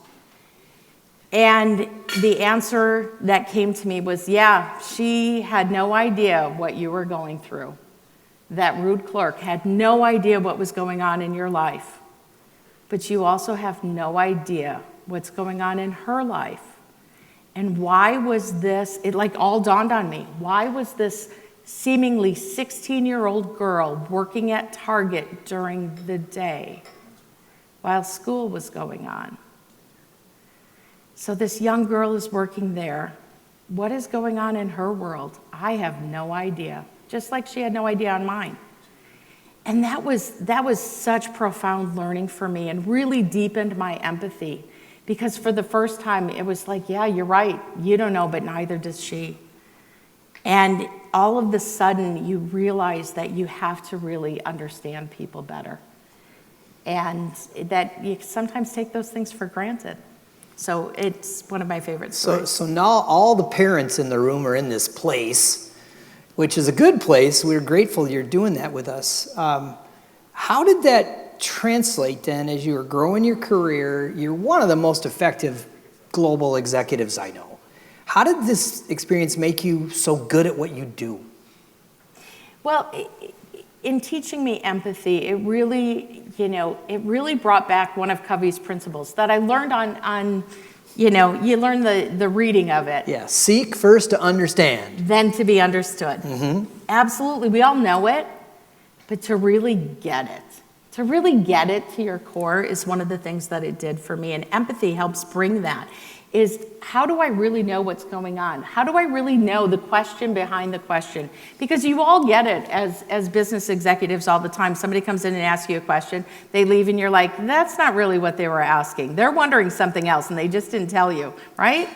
And the answer that came to me was, yeah, she had no idea what you were going through. That rude clerk had no idea what was going on in your life. But you also have no idea what's going on in her life. And why was this, it like all dawned on me, why was this seemingly 16-year-old girl working at Target during the day while school was going on? So this young girl is working there. What is going on in her world? I have no idea, just like she had no idea on mine. And that was such profound learning for me and really deepened my empathy, because for the first time it was like, yeah, you're right. You don't know, but neither does she. And all of a sudden you realize that you have to really understand people better, and that you sometimes take those things for granted. So it's one of my favorite stories. So now all the parents in the room are in this place, which is a good place. We're grateful you're doing that with us. How did that translate then as you were growing your career? You're one of the most effective global executives I know. How did this experience make you so good at what you do? Well, in teaching me empathy, it really brought back one of Covey's principles that I learned on you learn the reading of it. Yeah, seek first to understand. Then to be understood. Mm-hmm. Absolutely, we all know it, but to really get it to your core is one of the things that it did for me, and empathy helps bring that. Is how do I really know what's going on? How do I really know the question behind the question? Because you all get it as business executives all the time. Somebody comes in and asks you a question, they leave and you're like, that's not really what they were asking. They're wondering something else and they just didn't tell you, right?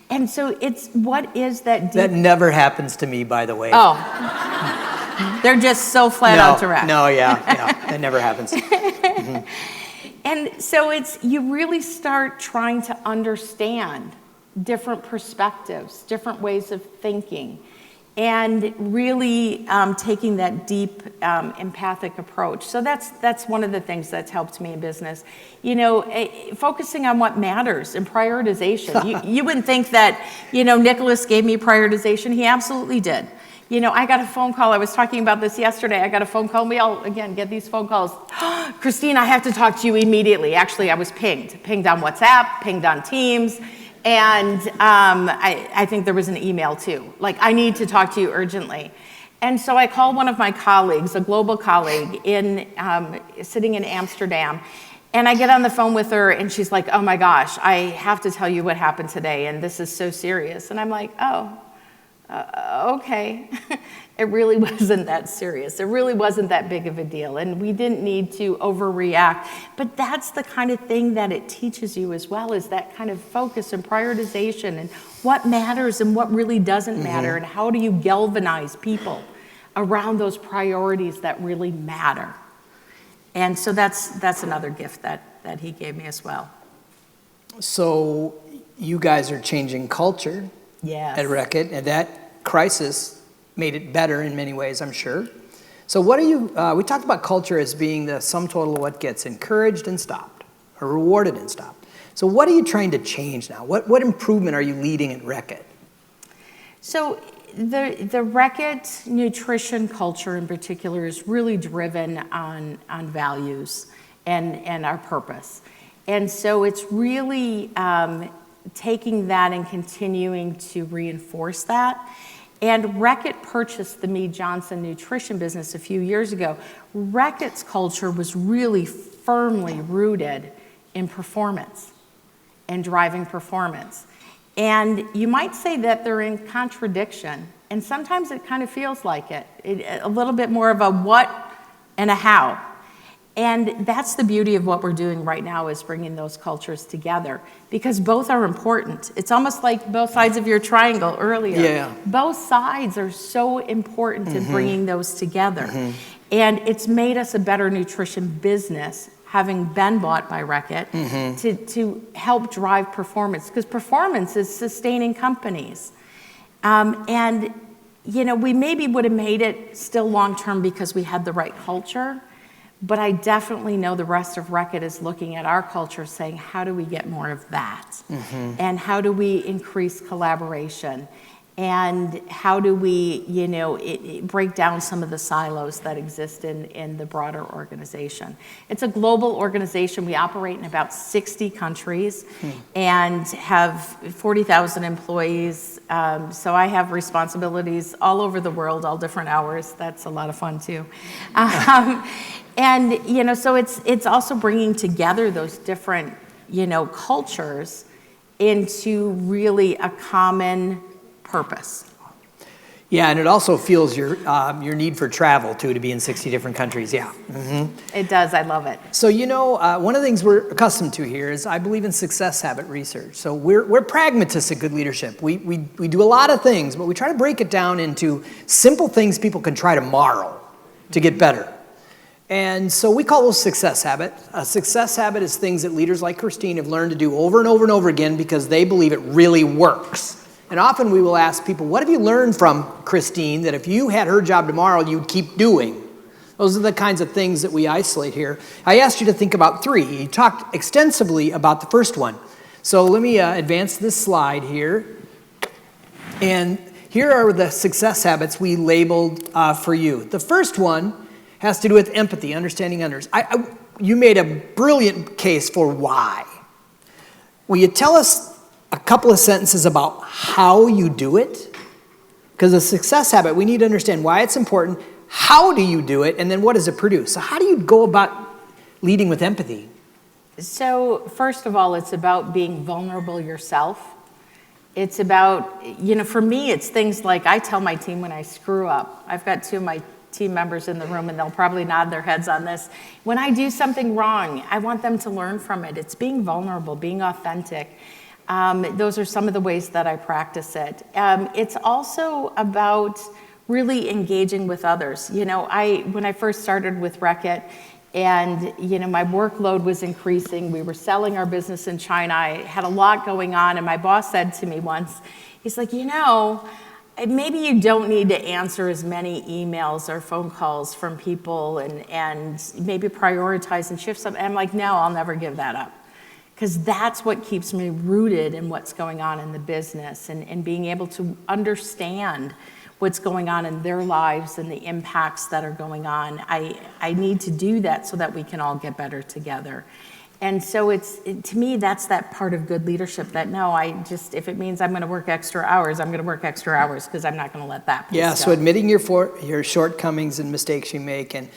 And so it's, what is that deep? That never happens to me, by the way. Oh, they're just so flat out direct. No, that never happens. Mm-hmm. And so you really start trying to understand different perspectives, different ways of thinking, and really taking that deep empathic approach. So that's one of the things that's helped me in business. Focusing on what matters and prioritization. You wouldn't think that, Nicholas gave me prioritization. He absolutely did. I got a phone call. I was talking about this yesterday. I got a phone call. And we all, again, get these phone calls. Christine, I have to talk to you immediately. Actually, I was pinged on WhatsApp, pinged on Teams. And I think there was an email too. Like, I need to talk to you urgently. And so I called one of my colleagues, a global colleague, sitting in Amsterdam. And I get on the phone with her and she's like, oh my gosh, I have to tell you what happened today. And this is so serious. And I'm like, okay. It really wasn't that serious. It really wasn't that big of a deal. And we didn't need to overreact. But that's the kind of thing that it teaches you as well, is that kind of focus and prioritization and what matters and what really doesn't matter, and how do you galvanize people around those priorities that really matter. And so that's another gift that he gave me as well. So you guys are changing culture at Reckitt, and that crisis made it better in many ways, I'm sure. So what are you, we talked about culture as being the sum total of what gets encouraged and stopped, or rewarded and stopped. So what are you trying to change now? What improvement are you leading at Reckitt? So the Reckitt nutrition culture in particular is really driven on values and our purpose. And so it's really taking that and continuing to reinforce that. And Reckitt purchased the Mead Johnson nutrition business a few years ago. Reckitt's culture was really firmly rooted in performance and driving performance. And you might say that they're in contradiction, and sometimes it kind of feels like it a little bit more of a what and a how. And that's the beauty of what we're doing right now, is bringing those cultures together, because both are important. It's almost like both sides of your triangle earlier. Yeah. Both sides are so important in bringing those together. And it's made us a better nutrition business, having been bought by Reckitt, to help drive performance, because performance is sustaining companies. And we maybe would have made it still long-term because we had the right culture. But I definitely know the rest of Reckitt is looking at our culture saying, how do we get more of that? And how do we increase collaboration? And how do we, break down some of the silos that exist in the broader organization? It's a global organization. We operate in about 60 countries and have 40,000 employees. So I have responsibilities all over the world, all different hours. That's a lot of fun too. And, so it's also bringing together those different, cultures into really a common purpose. Yeah, and it also fuels your need for travel, too, to be in 60 different countries. Yeah. It does. I love it. So, one of the things we're accustomed to here is I believe in success habit research. So we're pragmatists at Good Leadership. We do a lot of things, but we try to break it down into simple things people can try tomorrow to get better. And so we call those success habits. A success habit is things that leaders like Christine have learned to do over and over and over again because they believe it really works. And often we will ask people, what have you learned from Christine that if you had her job tomorrow, you'd keep doing? Those are the kinds of things that we isolate here. I asked you to think about 3. You talked extensively about the first one. So let me advance this slide here. And here are the success habits we labeled for you. The first one has to do with empathy, understanding others. You made a brilliant case for why. Will you tell us a couple of sentences about how you do it? Because a success habit, we need to understand why it's important, how do you do it, and then what does it produce? So how do you go about leading with empathy? So first of all, it's about being vulnerable yourself. It's about, for me, it's things like I tell my team when I screw up. I've got 2 of my team members in the room, and they'll probably nod their heads on this. When I do something wrong, I want them to learn from it. It's being vulnerable, being authentic. Those are some of the ways that I practice it. It's also about really engaging with others. When I first started with Reckitt, and my workload was increasing, we were selling our business in China, I had a lot going on, and my boss said to me once, he's like, maybe you don't need to answer as many emails or phone calls from people and maybe prioritize and shift some. And I'm like, no, I'll never give that up. Because that's what keeps me rooted in what's going on in the business and being able to understand what's going on in their lives and the impacts that are going on. I need to do that so that we can all get better together. And so to me, that's that part of good leadership that if it means I'm going to work extra hours, I'm going to work extra hours because I'm not going to let that piece go. So admitting your shortcomings and mistakes you make and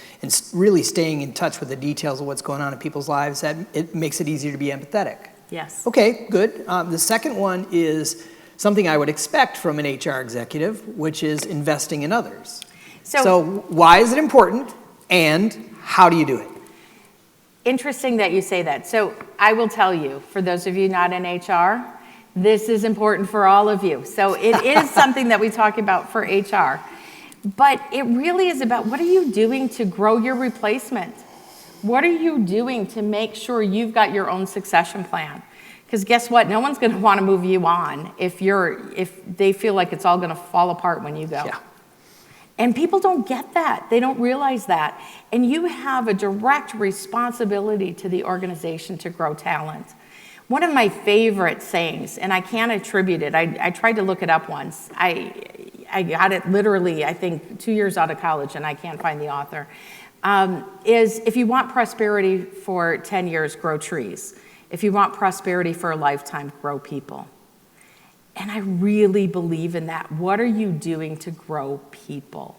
really staying in touch with the details of what's going on in people's lives, it makes it easier to be empathetic. Yes. Okay, good. The second one is something I would expect from an HR executive, which is investing in others. So why is it important and how do you do it? Interesting that you say that. So I will tell you, for those of you not in HR, this is important for all of you. So it is something that we talk about for HR. But it really is about what are you doing to grow your replacement? What are you doing to make sure you've got your own succession plan? Because guess what? No one's going to want to move you on if they feel like it's all going to fall apart when you go. Yeah. And people don't get that. They don't realize that. And you have a direct responsibility to the organization to grow talent. One of my favorite sayings, and I can't attribute it, I tried to look it up once. I got it literally, I think, 2 years out of college, and I can't find the author, is if you want prosperity for 10 years, grow trees. If you want prosperity for a lifetime, grow people. And I really believe in that. What are you doing to grow people?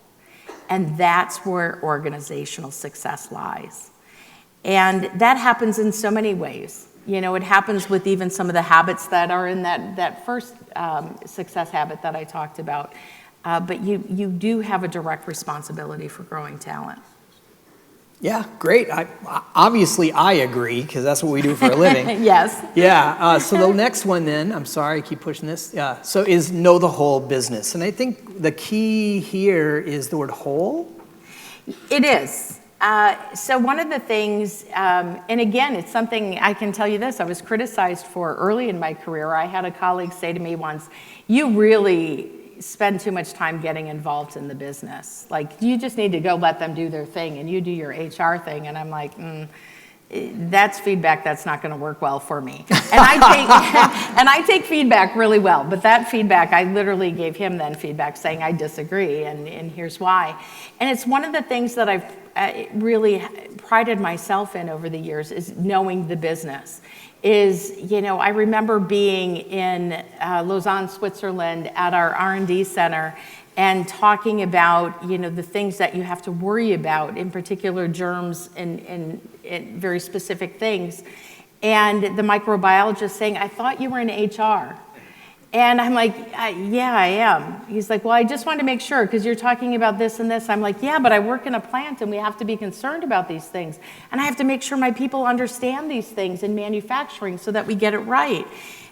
And that's where organizational success lies. And that happens in so many ways. It happens with even some of the habits that are in that first success habit that I talked about. But you do have a direct responsibility for growing talent. Yeah, great. Obviously, I agree, because that's what we do for a living. Yes. Yeah, so the next one then, I'm sorry, I keep pushing this, is know the whole business. And I think the key here is the word whole. It is. So one of the things, and again, it's something I can tell you this, I was criticized for early in my career. I had a colleague say to me once, you really spend too much time getting involved in the business. Like, you just need to go let them do their thing and you do your HR thing. And I'm like, that's feedback that's not going to work well for me. And I take feedback really well. But that feedback, I literally gave him then feedback saying I disagree, and here's why. And it's one of the things that I've really prided myself in over the years is knowing the business. I remember being in Lausanne, Switzerland at our R&D center and talking about, the things that you have to worry about, in particular germs and very specific things. And the microbiologist saying, I thought you were in HR. And I'm like, yeah, I am. He's like, well, I just wanted to make sure because you're talking about this and this. I'm like, yeah, but I work in a plant and we have to be concerned about these things. And I have to make sure my people understand these things in manufacturing so that we get it right.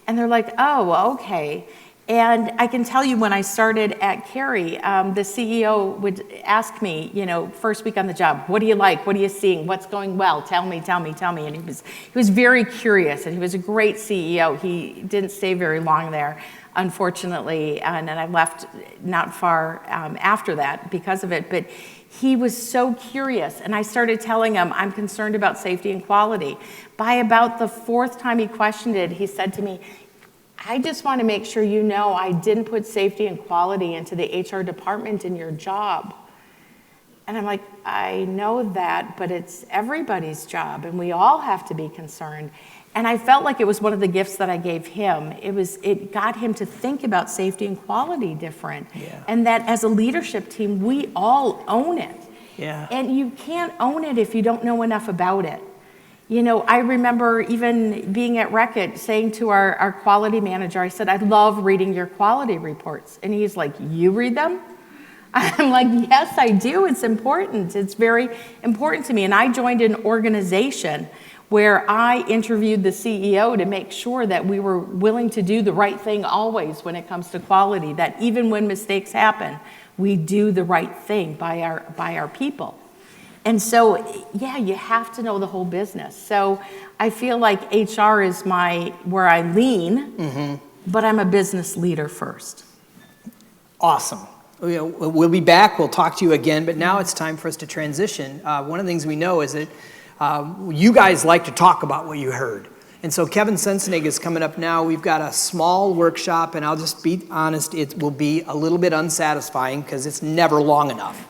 And they're like, oh, okay. And I can tell you when I started at Carey, the CEO would ask me, first week on the job, what do you like? What are you seeing? What's going well? Tell me. And he was very curious, and he was a great CEO. He didn't stay very long there, unfortunately, and I left not far after that because of it. But he was so curious, and I started telling him, I'm concerned about safety and quality. By about the fourth time he questioned it, he said to me, I just want to make sure you know I didn't put safety and quality into the HR department in your job. And I'm like, I know that, but it's everybody's job, and we all have to be concerned. And I felt like it was one of the gifts that I gave him. It got him to think about safety and quality different. Yeah. And that as a leadership team, we all own it. Yeah. And you can't own it if you don't know enough about it. I remember even being at Reckitt saying to our quality manager, I said, I love reading your quality reports. And he's like, you read them? I'm like, yes, I do. It's important. It's very important to me. And I joined an organization where I interviewed the CEO to make sure that we were willing to do the right thing always when it comes to quality, that even when mistakes happen, we do the right thing by our people. And so, yeah, you have to know the whole business. So I feel like HR is where I lean, but I'm a business leader first. Awesome. We'll be back. We'll talk to you again. But now it's time for us to transition. One of the things we know is that you guys like to talk about what you heard. And so Kevin Sensenig is coming up now. We've got a small workshop, and I'll just be honest, it will be a little bit unsatisfying because it's never long enough.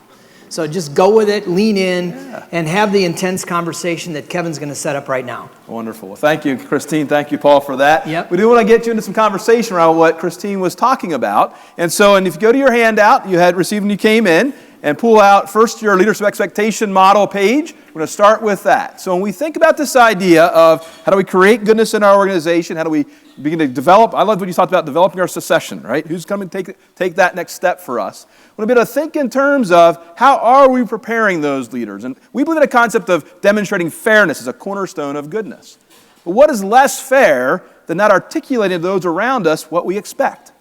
So just go with it, lean in, and have the intense conversation that Kevin's going to set up right now. Wonderful. Well, thank you, Christine. Thank you, Paul, for that. Yep. We do want to get you into some conversation around what Christine was talking about. And if you go to your handout you had received when you came in, and pull out first your leadership expectation model page. We're going to start with that. So when we think about this idea of how do we create goodness in our organization, how do we begin to develop, I love what you talked about, developing our succession, right? Who's coming to take that next step for us? We're going to be able to think in terms of how are we preparing those leaders? And we believe in a concept of demonstrating fairness as a cornerstone of goodness. But what is less fair than not articulating to those around us what we expect?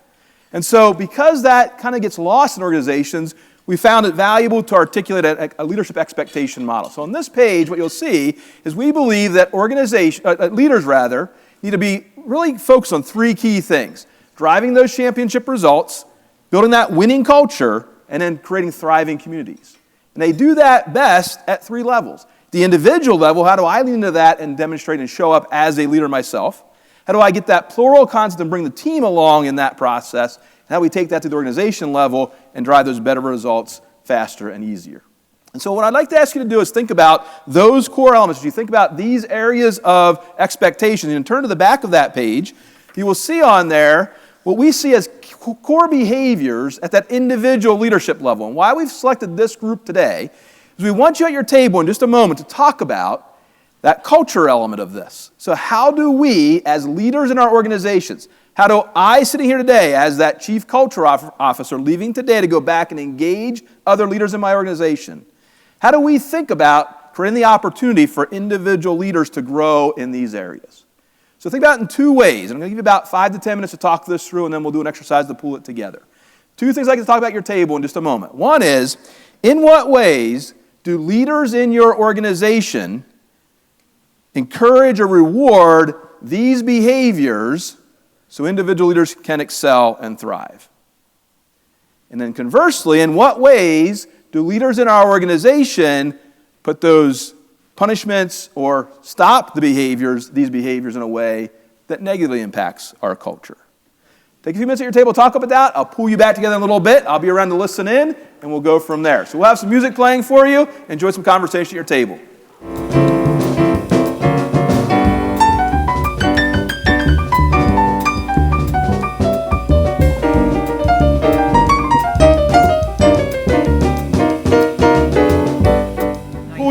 And so because that kind of gets lost in organizations, we found it valuable to articulate a leadership expectation model. So on this page, what you'll see is we believe that leaders need to be really focused on three key things: driving those championship results, building that winning culture, and then creating thriving communities. And they do that best at three levels. The individual level, how do I lean into that and demonstrate and show up as a leader myself? How do I get that plural concept and bring the team along in that process? How do we take that to the organization level and drive those better results faster and easier? And so what I'd like to ask you to do is think about those core elements. As you think about these areas of expectations, and turn to the back of that page, you will see on there what we see as core behaviors at that individual leadership level. And why we've selected this group today is we want you at your table in just a moment to talk about that culture element of this. So how do we, as leaders in our organizations, how do I, sitting here today as that chief culture officer, leaving today to go back and engage other leaders in my organization, how do we think about creating the opportunity for individual leaders to grow in these areas? So think about it in two ways. I'm going to give you about 5 to 10 minutes to talk this through, and then we'll do an exercise to pull it together. Two things I'd like to talk about at your table in just a moment. One is, in what ways do leaders in your organization encourage or reward these behaviors so individual leaders can excel and thrive? And then conversely, in what ways do leaders in our organization put those punishments or stop these behaviors in a way that negatively impacts our culture? Take a few minutes at your table, talk about that. I'll pull you back together in a little bit. I'll be around to listen in, and we'll go from there. So we'll have some music playing for you. Enjoy some conversation at your table.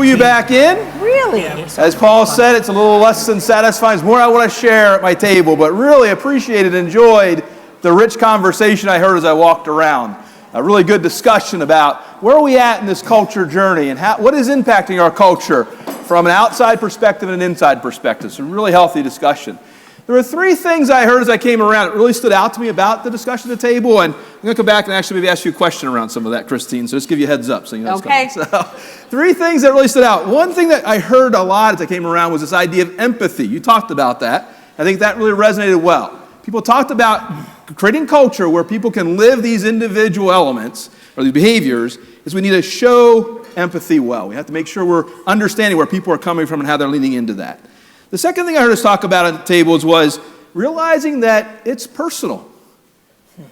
You back in. Really? As Paul said, it's a little less than satisfying. It's more I want to share at my table, but really appreciated and enjoyed the rich conversation I heard as I walked around. A really good discussion about where are we at in this culture journey and what is impacting our culture from an outside perspective and an inside perspective. So really healthy discussion. There were 3 things I heard as I came around that really stood out to me about the discussion at the table, and I'm going to come back and actually maybe ask you a question around some of that, Christine, so just give you a heads up so you know it's coming. So, 3 things that really stood out. One thing that I heard a lot as I came around was this idea of empathy. You talked about that. I think that really resonated well. People talked about creating culture where people can live these individual elements or these behaviors is we need to show empathy well. We have to make sure we're understanding where people are coming from and how they're leaning into that. The second thing I heard us talk about at the tables was realizing that it's personal.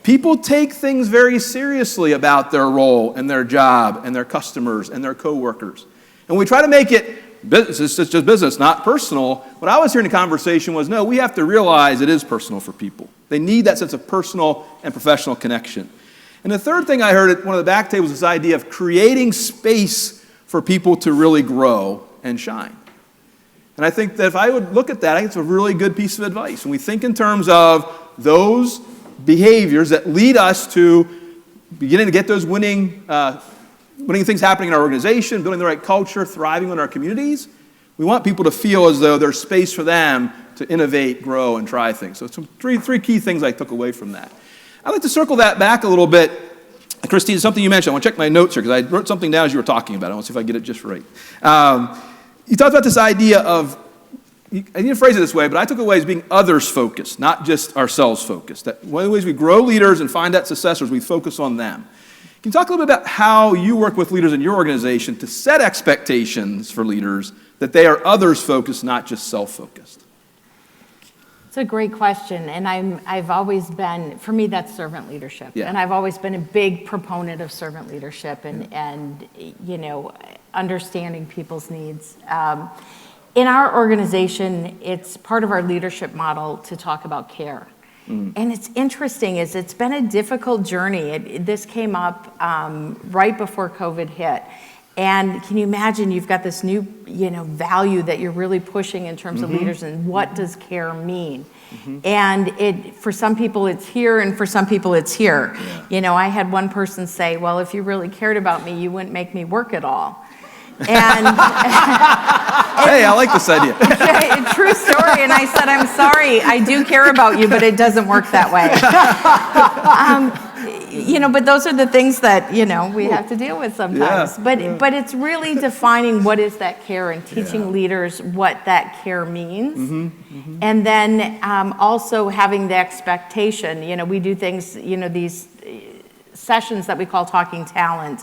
People take things very seriously about their role and their job and their customers and their coworkers. And we try to make it business, it's just business, not personal. What I was hearing in the conversation was, no, we have to realize it is personal for people. They need that sense of personal and professional connection. And the third thing I heard at one of the back tables was this idea of creating space for people to really grow and shine. And I think that if I would look at that, I think it's a really good piece of advice. When we think in terms of those behaviors that lead us to beginning to get those winning things happening in our organization, building the right culture, thriving in our communities, we want people to feel as though there's space for them to innovate, grow, and try things. So some three key things I took away from that. I'd like to circle that back a little bit. Christine, something you mentioned. I want to check my notes here because I wrote something down as you were talking about it. I want to see if I get it just right. You talked about this idea of, I didn't phrase it this way, but I took it away as being others-focused, not just ourselves-focused. That one of the ways we grow leaders and find that successors, we focus on them. Can you talk a little bit about how you work with leaders in your organization to set expectations for leaders that they are others-focused, not just self-focused? It's a great question, and I've always been, for me, that's servant leadership. Yeah. And I've always been a big proponent of servant leadership and you know, understanding people's needs. In our organization, it's part of our leadership model to talk about care. And it's interesting, it's been a difficult journey. This came up right before COVID hit. And can you imagine you've got this new, value that you're really pushing in terms of leaders and what does care mean? And for some people it's here and for some people it's here. Yeah. I had one person say, well, if you really cared about me, you wouldn't make me work at all. And hey, I like this idea. True story. And I said, I'm sorry, I do care about you, but it doesn't work that way. But those are the things that, we have to deal with sometimes. Yeah. But it's really defining what is that care and teaching leaders what that care means. And then also having the expectation, we do things, these sessions that we call Talking Talent,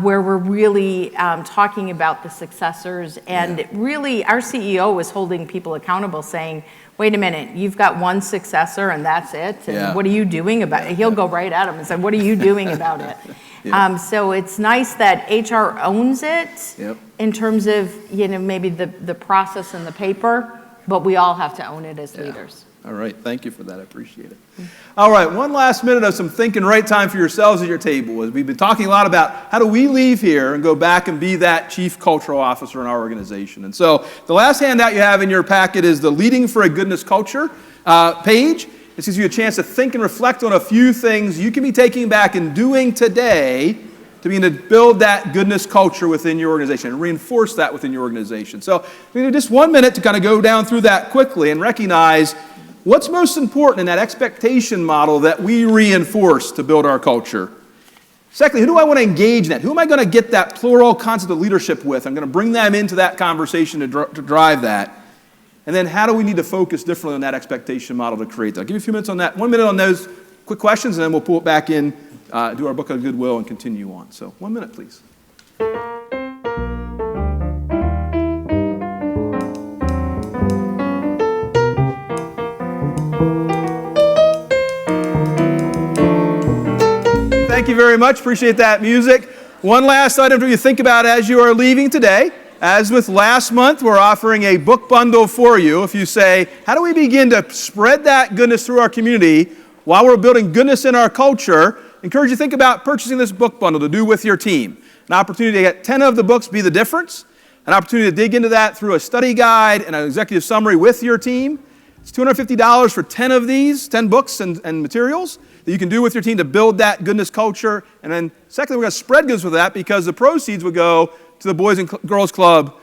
where we're really talking about the successors. And really, our CEO was holding people accountable, saying, wait a minute, you've got one successor and that's it? And what are you doing about it? He'll go right at him and say, what are you doing about it? So it's nice that HR owns it in terms of, maybe the process and the paper, but we all have to own it as leaders. All right, thank you for that, I appreciate it. All right, one last minute of some thinking right time for yourselves at your table. We've been talking a lot about how do we leave here and go back and be that chief cultural officer in our organization. And so the last handout you have in your packet is the Leading for a Goodness Culture page. This gives you a chance to think and reflect on a few things you can be taking back and doing today to begin to build that goodness culture within your organization and reinforce that within your organization. So we need just 1 minute to kind of go down through that quickly and recognize what's most important in that expectation model that we reinforce to build our culture. Secondly, who do I want to engage in that? Who am I going to get that plural concept of leadership with? I'm going to bring them into that conversation to drive that. And then how do we need to focus differently on that expectation model to create that? I'll give you a few minutes on that. 1 minute on those quick questions, and then we'll pull it back in, do our book of goodwill, and continue on. So 1 minute, please. Thank you very much. Appreciate that music. One last item for you to think about as you are leaving today. As with last month, we're offering a book bundle for you. If you say, how do we begin to spread that goodness through our community while we're building goodness in our culture? I encourage you to think about purchasing this book bundle to do with your team. An opportunity to get 10 of the books, Be the Difference. An opportunity to dig into that through a study guide and an executive summary with your team. It's $250 for 10 of these, 10 books and materials that you can do with your team to build that goodness culture. And then secondly, we're going to spread goods with that because the proceeds would go to the Boys and Girls Club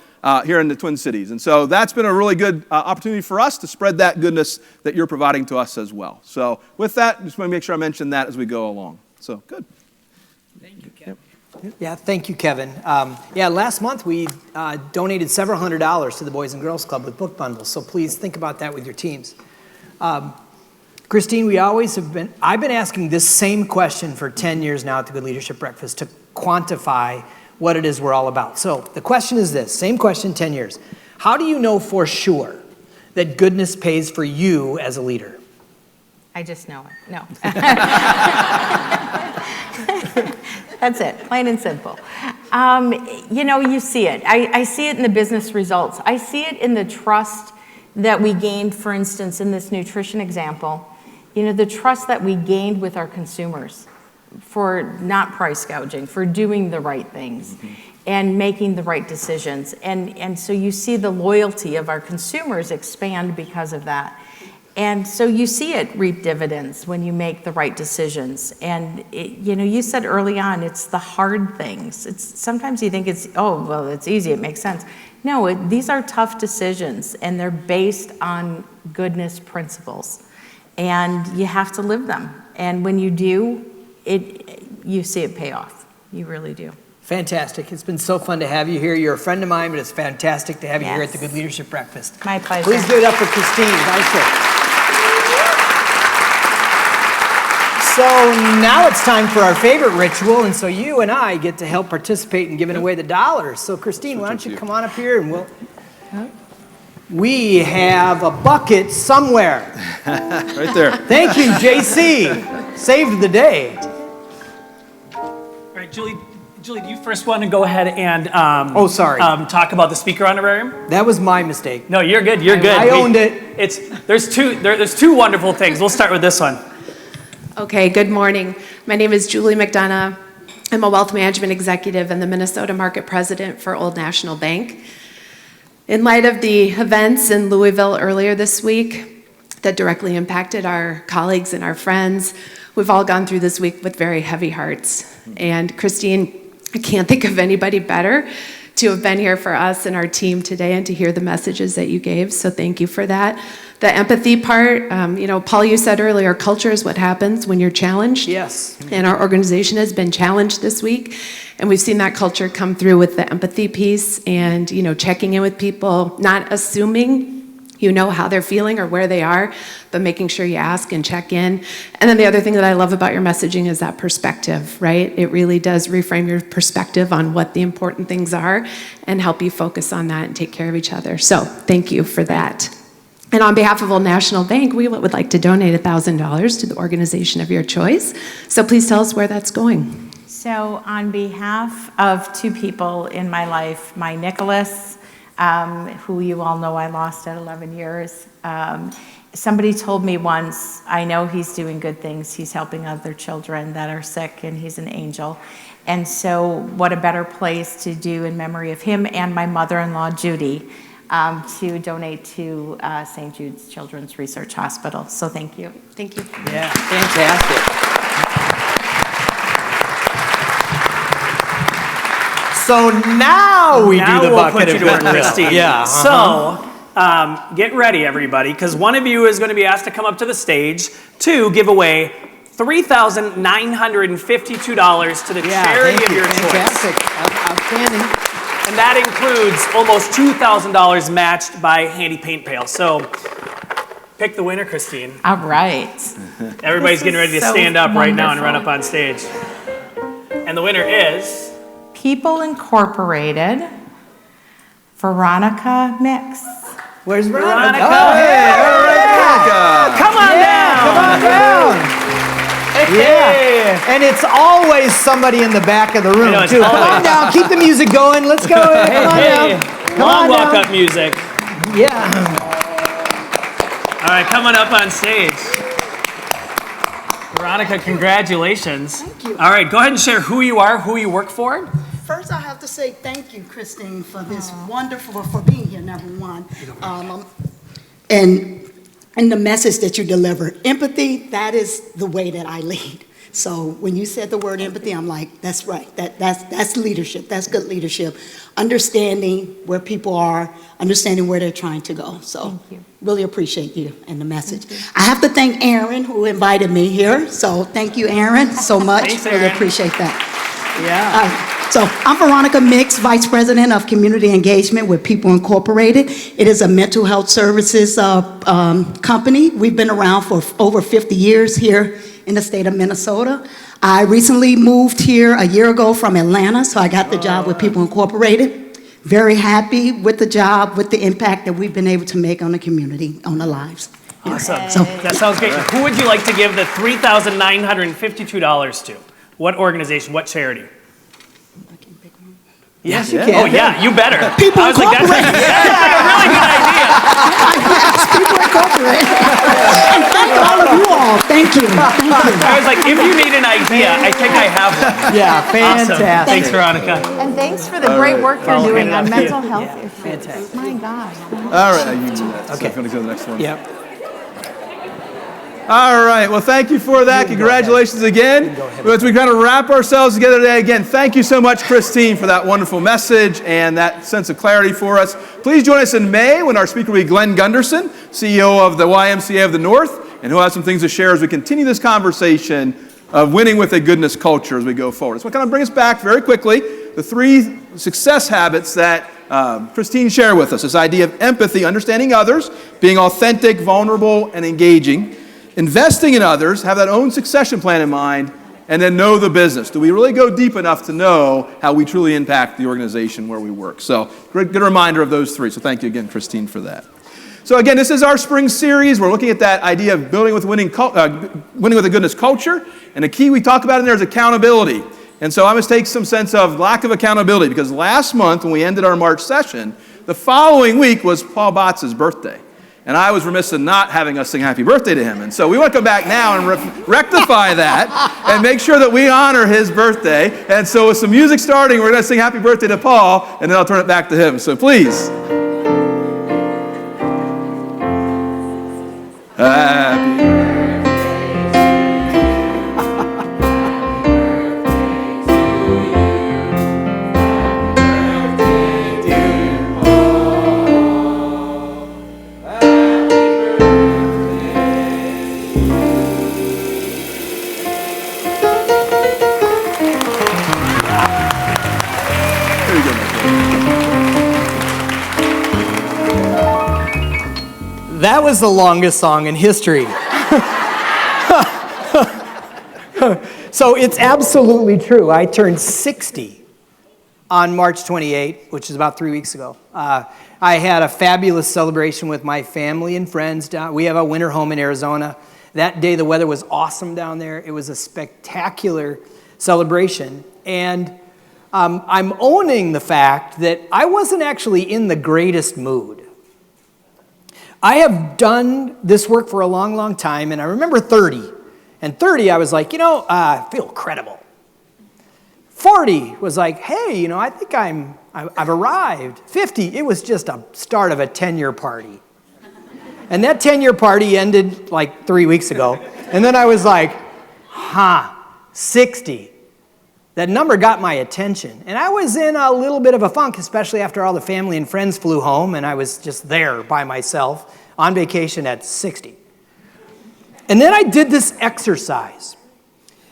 here in the Twin Cities. And so that's been a really good opportunity for us to spread that goodness that you're providing to us as well. So with that, just want to make sure I mention that as we go along. So good. Thank you, Kevin. Yeah, thank you, Kevin. Last month we donated several $100s to the Boys and Girls Club with book bundles, so please think about that with your teams. Christine, I've been asking this same question for 10 years now at the Good Leadership Breakfast to quantify what it is we're all about. So the question is this, same question, 10 years. How do you know for sure that goodness pays for you as a leader? I just know it. No. That's it, plain and simple. You see it. I see it in the business results. I see it in the trust that we gained, for instance, in this nutrition example. The trust that we gained with our consumers for not price gouging, for doing the right things and making the right decisions. And so you see the loyalty of our consumers expand because of that. And so you see it reap dividends when you make the right decisions. And you said early on, it's the hard things. Sometimes you think it's easy, it makes sense. No, these are tough decisions, and they're based on goodness principles. And you have to live them. And when you do, you see it pay off. You really do. Fantastic. It's been so fun to have you here. You're a friend of mine, but it's fantastic to have you here at the Good Leadership Breakfast. My pleasure. Please give it up for Christine Geissler. So now it's time for our favorite ritual, and so you and I get to help participate in giving away the dollars. So Christine, why don't you come on up here and we have a bucket somewhere. Right there. Thank you, JC. Saved the day. All right, Julie, do you first want to go ahead and talk about the speaker honorarium? That was my mistake. No, you're good. You're good. I owned it. There's two wonderful things. We'll start with this one. Okay, good morning. My name is Julie McDonough. I'm a wealth management executive and the Minnesota market president for Old National Bank. In light of the events in Louisville earlier this week that directly impacted our colleagues and our friends, we've all gone through this week with very heavy hearts. And Christine, I can't think of anybody better to have been here for us and our team today and to hear the messages that you gave, so thank you for that. The empathy part, Paul, you said earlier, culture is what happens when you're challenged. Yes. And our organization has been challenged this week, and we've seen that culture come through with the empathy piece and, checking in with people, not assuming how they're feeling or where they are, but making sure you ask and check in. And then the other thing that I love about your messaging is that perspective, right? It really does reframe your perspective on what the important things are and help you focus on that and take care of each other. So thank you for that. And on behalf of Old National Bank, we would like to donate $1,000 to the organization of your choice. So please tell us where that's going. So on behalf of two people in my life, my Nicholas, who you all know I lost at 11 years, somebody told me once, I know he's doing good things. He's helping other children that are sick, and he's an angel. And so what a better place to do in memory of him and my mother-in-law, Judy, to donate to St. Jude's Children's Research Hospital. So thank you. Thank you. Yeah, fantastic. So now we do the we'll bucket put you of to work, goodwill. Christine. Yeah. So get ready, everybody, because one of you is going to be asked to come up to the stage to give away $3,952 to the charity of your choice. Fantastic. Outstanding. And that includes almost $2,000 matched by Handy Paint Pail. So pick the winner, Christine. All right. Everybody's getting ready to stand up right now and run up on stage. And the winner is People Incorporated, Veronica Mix. Where's Veronica. Oh, hey, all right, Veronica. Come on down. Come on down. Hey. Yeah. And it's always somebody in the back of the room, too. Come on down. Keep the music going. Let's go. Come on down. Long walk-up music. Yeah. All right, coming up on stage. Veronica, congratulations. Thank you. All right, go ahead and share who you are, who you work for. First, I have to say thank you, Christine, for this for being here, number one. And and the message that you deliver. Empathy, that is the way that I lead. So when you said the word empathy, I'm like, that's right. That's leadership. That's good leadership. Understanding where people are, understanding where they're trying to go. So really appreciate you and the message. I have to thank Aaron, who invited me here. So thank you, Aaron, so much. Thanks, really Aaron. appreciate that. Yeah. So I'm Veronica Mix, Vice President of Community Engagement with People Incorporated. It is a mental health services company. We've been around for over 50 years here in the state of Minnesota. I recently moved here a year ago from Atlanta, so I got the job with People Incorporated. Very happy with the job, with the impact that we've been able to make on the community, on the lives. Awesome. So, That sounds great. Who would you like to give the $3,952 to? What organization, what charity? Yes, you can. Oh, yeah, you better. People I was like, that's like a really good idea. People Incorporated. And thank all of you all. Thank you. Thank you. I was like, if you need an idea, I think I have one. Yeah, Awesome. fantastic. Thanks, Veronica. And thanks for the great work you're Follow doing me on up. mental health issues. Fantastic. My gosh. All right, you can do that. Okay. So I'm going to go to the next one. Yep. All right, well, thank you for that. Congratulations again. As we kind of wrap ourselves together today, again, thank you so much, Christine, for that wonderful message and that sense of clarity for us. Please join us in May when our speaker will be Glenn Gunderson, CEO of the YMCA of the North, and he'll have some things to share as we continue this conversation of winning with a goodness culture as we go forward. So we'll kind of bring us back very quickly, the 3 success habits that Christine shared with us, this idea of empathy, understanding others, being authentic, vulnerable, and engaging. Investing in others, have that own succession plan in mind, and then know the business. Do we really go deep enough to know how we truly impact the organization where we work? So, good reminder of those 3. So thank you again, Christine, for that. So again, this is our spring series. We're looking at that idea of winning with a goodness culture. And the key we talk about in there is accountability. And so I must take some sense of lack of accountability, because last month when we ended our March session, the following week was Paul Botz's birthday. And I was remiss in not having us sing happy birthday to him. And so we want to come back now and rectify that and make sure that we honor his birthday. And so with some music starting, we're going to sing happy birthday to Paul, and then I'll turn it back to him. So please. Happy That was the longest song in history. So it's absolutely true. I turned 60 on March 28, which is about 3 weeks ago. I had a fabulous celebration with my family and friends. We have a winter home in Arizona. That day the weather was awesome down there. It was a spectacular celebration. And I'm owning the fact that I wasn't actually in the greatest mood. I have done this work for a long, long time, and I remember 30. And 30, I was like, I feel credible. 40 was like, hey, I think I've arrived. 50, it was just a start of a 10-year party. And that 10-year party ended like 3 weeks ago. And then I was like, 60. That number got my attention. And I was in a little bit of a funk, especially after all the family and friends flew home, and I was just there by myself on vacation at 60. And then I did this exercise.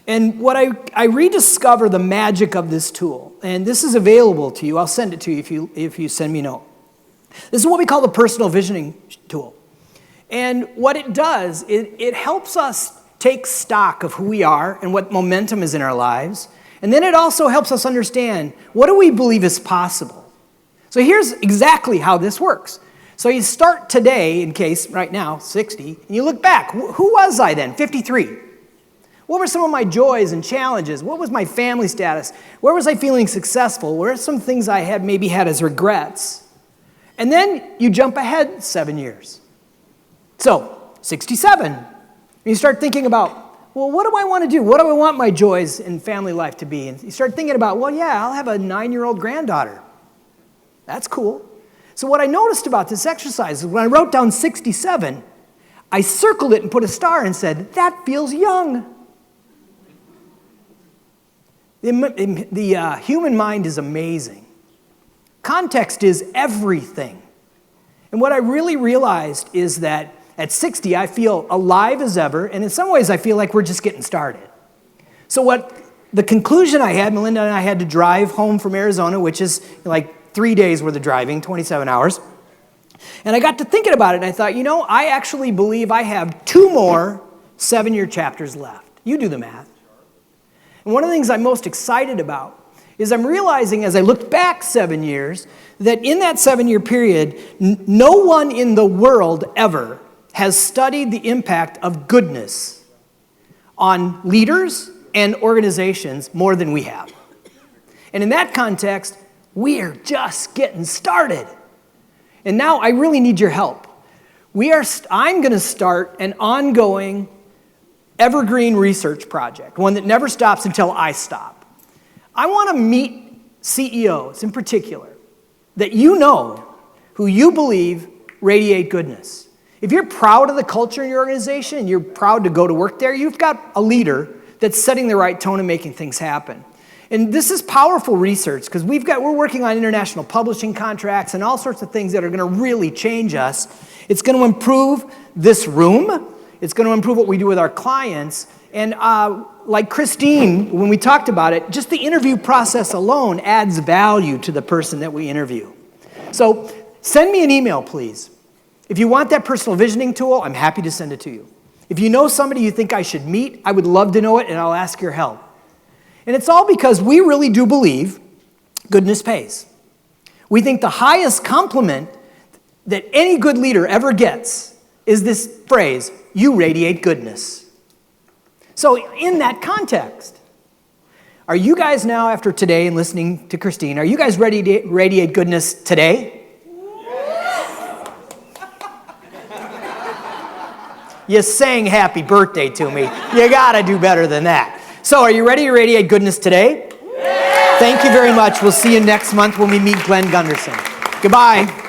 And what I rediscover the magic of this tool. And this is available to you. I'll send it to you if you send me a note. This is what we call the personal visioning tool. And what it does, it helps us take stock of who we are and what momentum is in our lives. And then it also helps us understand, what do we believe is possible? So here's exactly how this works. So you start today, in case right now, 60, and you look back. Who was I then, 53? What were some of my joys and challenges? What was my family status? Where was I feeling successful? Where are some things I had maybe had as regrets? And then you jump ahead 7 years. So, 67. And you start thinking about, well, what do I want to do? What do I want my joys in family life to be? And you start thinking about, well, yeah, I'll have a 9-year-old granddaughter. That's cool. So what I noticed about this exercise is when I wrote down 67, I circled it and put a star and said, that feels young. The human mind is amazing. Context is everything. And what I really realized is that at 60, I feel alive as ever, and in some ways I feel like we're just getting started. So the conclusion I had, Melinda and I had to drive home from Arizona, which is like 3 days worth of driving, 27 hours. And I got to thinking about it, and I thought, I actually believe I have 2 more 7-year chapters left. You do the math. And one of the things I'm most excited about is I'm realizing as I looked back 7 years, that in that 7-year period, no one in the world ever has studied the impact of goodness on leaders and organizations more than we have. And in that context, we are just getting started. And now I really need your help. I'm going to start an ongoing evergreen research project, one that never stops until I stop. I want to meet CEOs in particular that who you believe radiate goodness. If you're proud of the culture in your organization and you're proud to go to work there, you've got a leader that's setting the right tone and making things happen. And this is powerful research because we're working on international publishing contracts and all sorts of things that are going to really change us. It's going to improve this room. It's going to improve what we do with our clients. And like Christine, when we talked about it, just the interview process alone adds value to the person that we interview. So send me an email, please. If you want that personal visioning tool, I'm happy to send it to you. If you know somebody you think I should meet, I would love to know it, and I'll ask your help. And it's all because we really do believe goodness pays. We think the highest compliment that any good leader ever gets is this phrase, you radiate goodness. So in that context, are you guys now, after today and listening to Christine, are you guys ready to radiate goodness today? You sang happy birthday to me. You gotta do better than that. So are you ready to radiate goodness today? Thank you very much. We'll see you next month when we meet Glenn Gunderson. Goodbye.